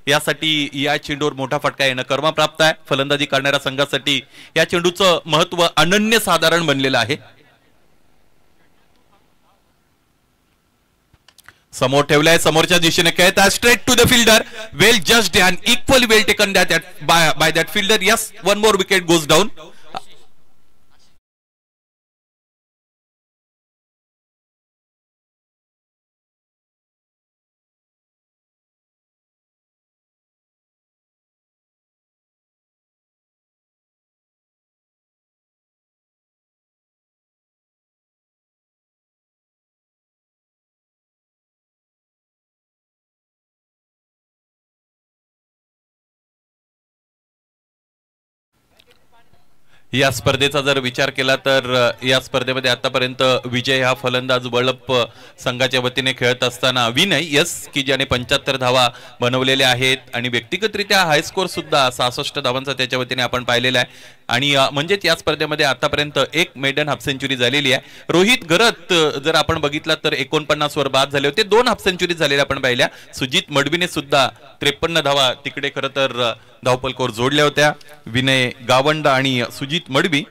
यासाठी या चेंडूवर मोठा फटका येणं कर्मप्राप्त आहे। फलंदाजी करणाऱ्या संघासाठी या चेंडूचं महत्व अनन्यसाधारण बनलेलं आहे। समोर ठेवलाय, समोरच्या दिशेने खेळत आहे, straight to the fielder, well judged and equally well taken by that fielder. Yes, 1 more wicket goes down. या स्पर्धेचा जर विचार केला तर या स्पर्धेमध्ये आतापर्यंत विजय हा फलंदाज वळप संघाच्या वतीने खेळत असताना विनय यस की ज्याने 75 धावा बनवलेल्या आहेत आणि व्यक्तिगतरित्या हाय स्कोर सुद्धा 66 धावांचा त्याच्या वतीने आपण पाहिलेला आहे। आणि म्हणजेच या स्पर्धेमध्ये आतापर्यंत 1 मेडन हाफ सेंचुरी झालेली आहे। रोहित गरत जर आपण बघितला तर 49 वर बाद झाले होते, 2 हाफ सेंचुरी झालेल्या आपण पाहिल्या। सुजित मडबीने सुद्धा 53 धावा तिकडे खरं तर धावपलकावर जोडल्या होत्या। विनय गावंड आणि सुजित मडबी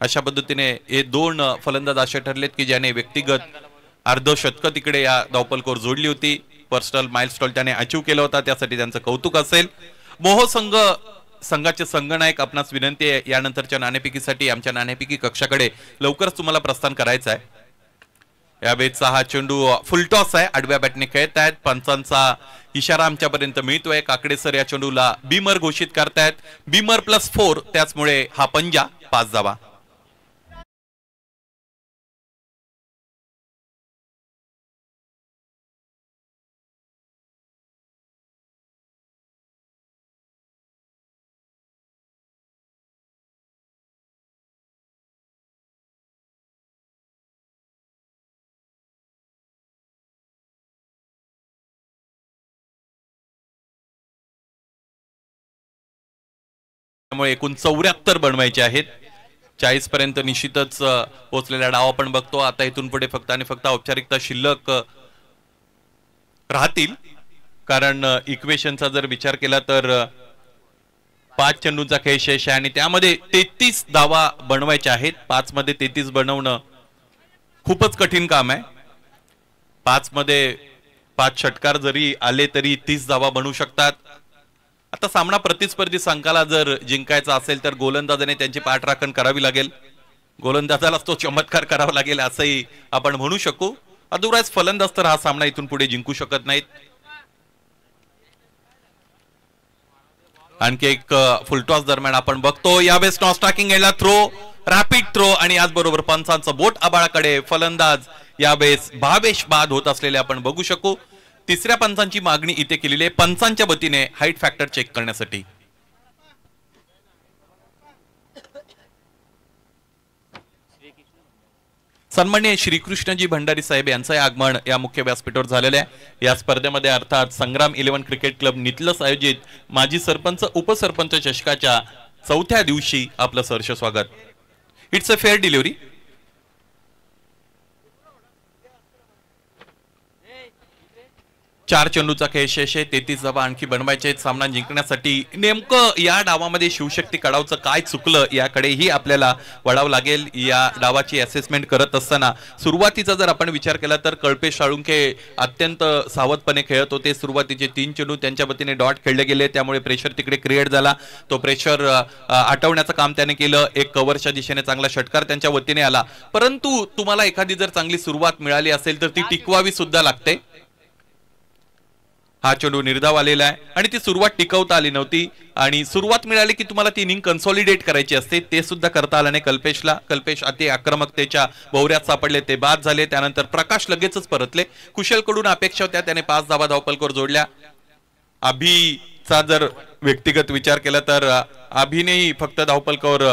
अशा पद्धतीने हे 2 फलंदाज असे ठरलेत की ज्याने व्यक्तिगत अर्धशतक तिकडे या धावपलकावर जोडली होती। पर्सनल माइलस्टोन त्याने अचीव केला होता, त्यासाठी त्यांचं कौतुक असेल। मोह संघाचे संघनायक आपणास विनंती आहे यानंतरच्या नाणेफेकीसाठी आमच्या नाणेफेकी कक्षाकडे लवकरच तुम्हाला प्रस्थान करायचं आहे। या बेटचा हा चेंडू फुलटॉस आहे, आडव्या बॅटने खेळत आहेत. पंचांचा इशारा आमच्यापर्यंत मिळतोय. काकडे सर या चेंडूला बीमर घोषित करतायत. बीमर +4, त्याचमुळे हा पंजा 5 धावा. त्यामुळे एकूण 74 बनवायचे आहेत. 40 पर्यंत निश्चितच पोहोचलेला डाव आपण बघतो. आता इथून पुढे फक्त आणि फक्त औपचारिकता शिल्लक राहतील, कारण इक्वेशनचा जर विचार केला तर 5 चेंडूंचा खेळ शेष आहे आणि त्यामध्ये 33 धावा बनवायच्या आहेत. 5 मध्ये 33 बनवणं खूपच कठीण काम आहे. 5 मध्ये 5 षटकार जरी आले तरी 30 धावा बनवू शकतात. आता सामना प्रतिस्पर्धी संघाला जर जिंकायचा असेल तर गोलंदाजाने त्यांची पाठराखण करावी लागेल. गोलंदाजाला तो चमत्कार करावा लागेल असंही आपण म्हणू शकू. अदरवाईज फलंदाज तर हा सामना इथून पुढे जिंकू शकत नाहीत. आणखी एक फुलटॉस दरम्यान आपण बघतो. यावेळेस टॉस टाकिंग याला थ्रो, रॅपिड थ्रो आणि याचबरोबर पंचांचं बोट आबाळाकडे. फलंदाज यावेळेस भावेश बाद होत असलेले आपण बघू शकू. तिसऱ्या पंचांची मागणी इथे केलेली आहे पंचांच्या वतीने हाईट फॅक्टर चेक करण्यासाठी. सन्माननीय श्रीकृष्णजी भंडारी साहेब यांचं आगमन या मुख्य व्यासपीठावर झालेलं आहे. या स्पर्धेमध्ये अर्थात संग्राम 11 क्रिकेट क्लब नितलस आयोजित माजी सरपंच उपसरपंच चषकाच्या 4थ्या दिवशी आपलं सहर्ष स्वागत. It's a fair delivery. 4 चेंडूचा खेळ शेष आहे. 33 धावा आणखी बनवायचे आहेत सामना जिंकण्यासाठी. नेमकं या डावामध्ये शिवशक्ती कडावचं काय चुकलं याकडेही आपल्याला वळावं लागेल. या डावाची असेसमेंट करत असताना सुरुवातीचा जर आपण विचार केला तर कल्पेश साळुंखे अत्यंत सावधपणे खेळत होते. सुरुवातीचे 3 चेंडू त्यांच्या वतीने डॉट खेळले गेले, त्यामुळे प्रेशर तिकडे क्रिएट झाला. तो प्रेशर आटवण्याचं काम त्याने केलं. एक कव्हरच्या दिशेने चांगला षटकार त्यांच्या वतीने आला. परंतु तुम्हाला एखादी जर चांगली सुरुवात मिळाली असेल तर ती टिकवावी सुद्धा लागते. हा चेंडू निर्धाव आलेला आहे आणि ती सुरुवात टिकवता आली नव्हती आणि सुरुवात मिळाली की तुम्हाला ती इनिंग कन्सॉलिडेट करायची असते, ते सुद्धा करता आलं नाही कल्पेशला. कल्पेश अति आक्रमकतेच्या भोवऱ्यात सापडले, ते बाद झाले. त्यानंतर प्रकाश लगेचच परतले. कुशलकडून अपेक्षा होत्या, त्याने 5 धावा धावपलकर जोडल्या. अभिचा जर व्यक्तिगत विचार केला तर अभिनेही फक्त धावपलकावर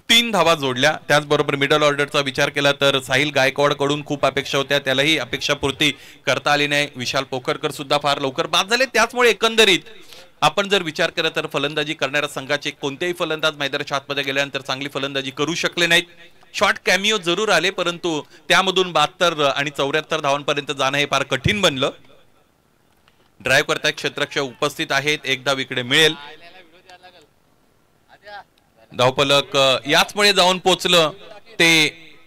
3 धावा जोडल्या. त्याचबरोबर मिडल ऑर्डरचा विचार केला तर साहिल गायकवाड कडून खूप अपेक्षा होत्या, त्यालाही अपेक्षा पूर्ती करता आली नाही. विशाल पोखरकर सुद्धा फार लवकर बाद झाले. त्याचमुळे एकंदरीत आपण जर विचार केला तर फलंदाजी करणाऱ्या संघाचे कोणतेही फलंदाज मैदानाच्या आतमध्ये गेल्यानंतर चांगली फलंदाजी करू शकले नाहीत. शॉर्ट कॅमिओ जरूर आले, परंतु त्यामधून 72 आणि 74 धावांपर्यंत जाणं हे फार कठीण बनलं. ड्राईव्ह करता क्षेत्ररक्षक उपस्थित आहेत. एकदा विकेट मिळेल. धावपलक याचमुळे जाऊन पोचलं ते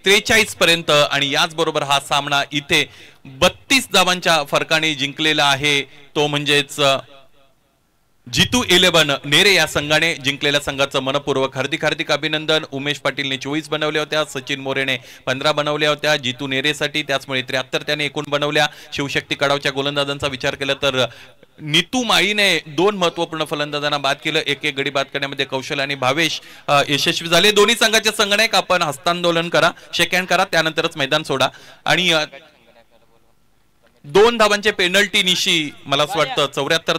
43 पर्यंत आणि याचबरोबर हा सामना इथे 32 धावांच्या फरकाने जिंकलेला आहे. तो म्हणजेच जितू 11 नेरे या संघाने जिंकलेल्या संघाचं मनपूर्वक हार्दिक हार्दिक अभिनंदन. उमेश पाटीलने 24 बनवल्या होत्या, सचिन मोरेने 15 बनवल्या होत्या जितू नेरेसाठी, त्याचमुळे 73 त्याने एकूण बनवल्या. शिवशक्ती कडावच्या गोलंदाजांचा विचार केला तर नीतू माळीने 2 महत्वपूर्ण फलंदाजांना बाद केलं. एक गडी बाद करण्यामध्ये कौशल आणि भावेश यशस्वी झाले. दोन्ही संघाचे संगणक आपण हस्तांदोलन करा, शेक हँड करा, त्यानंतरच मैदान सोडा. आणि 2 धावांचे पेनल्टी निशी मला असं वाटतं 74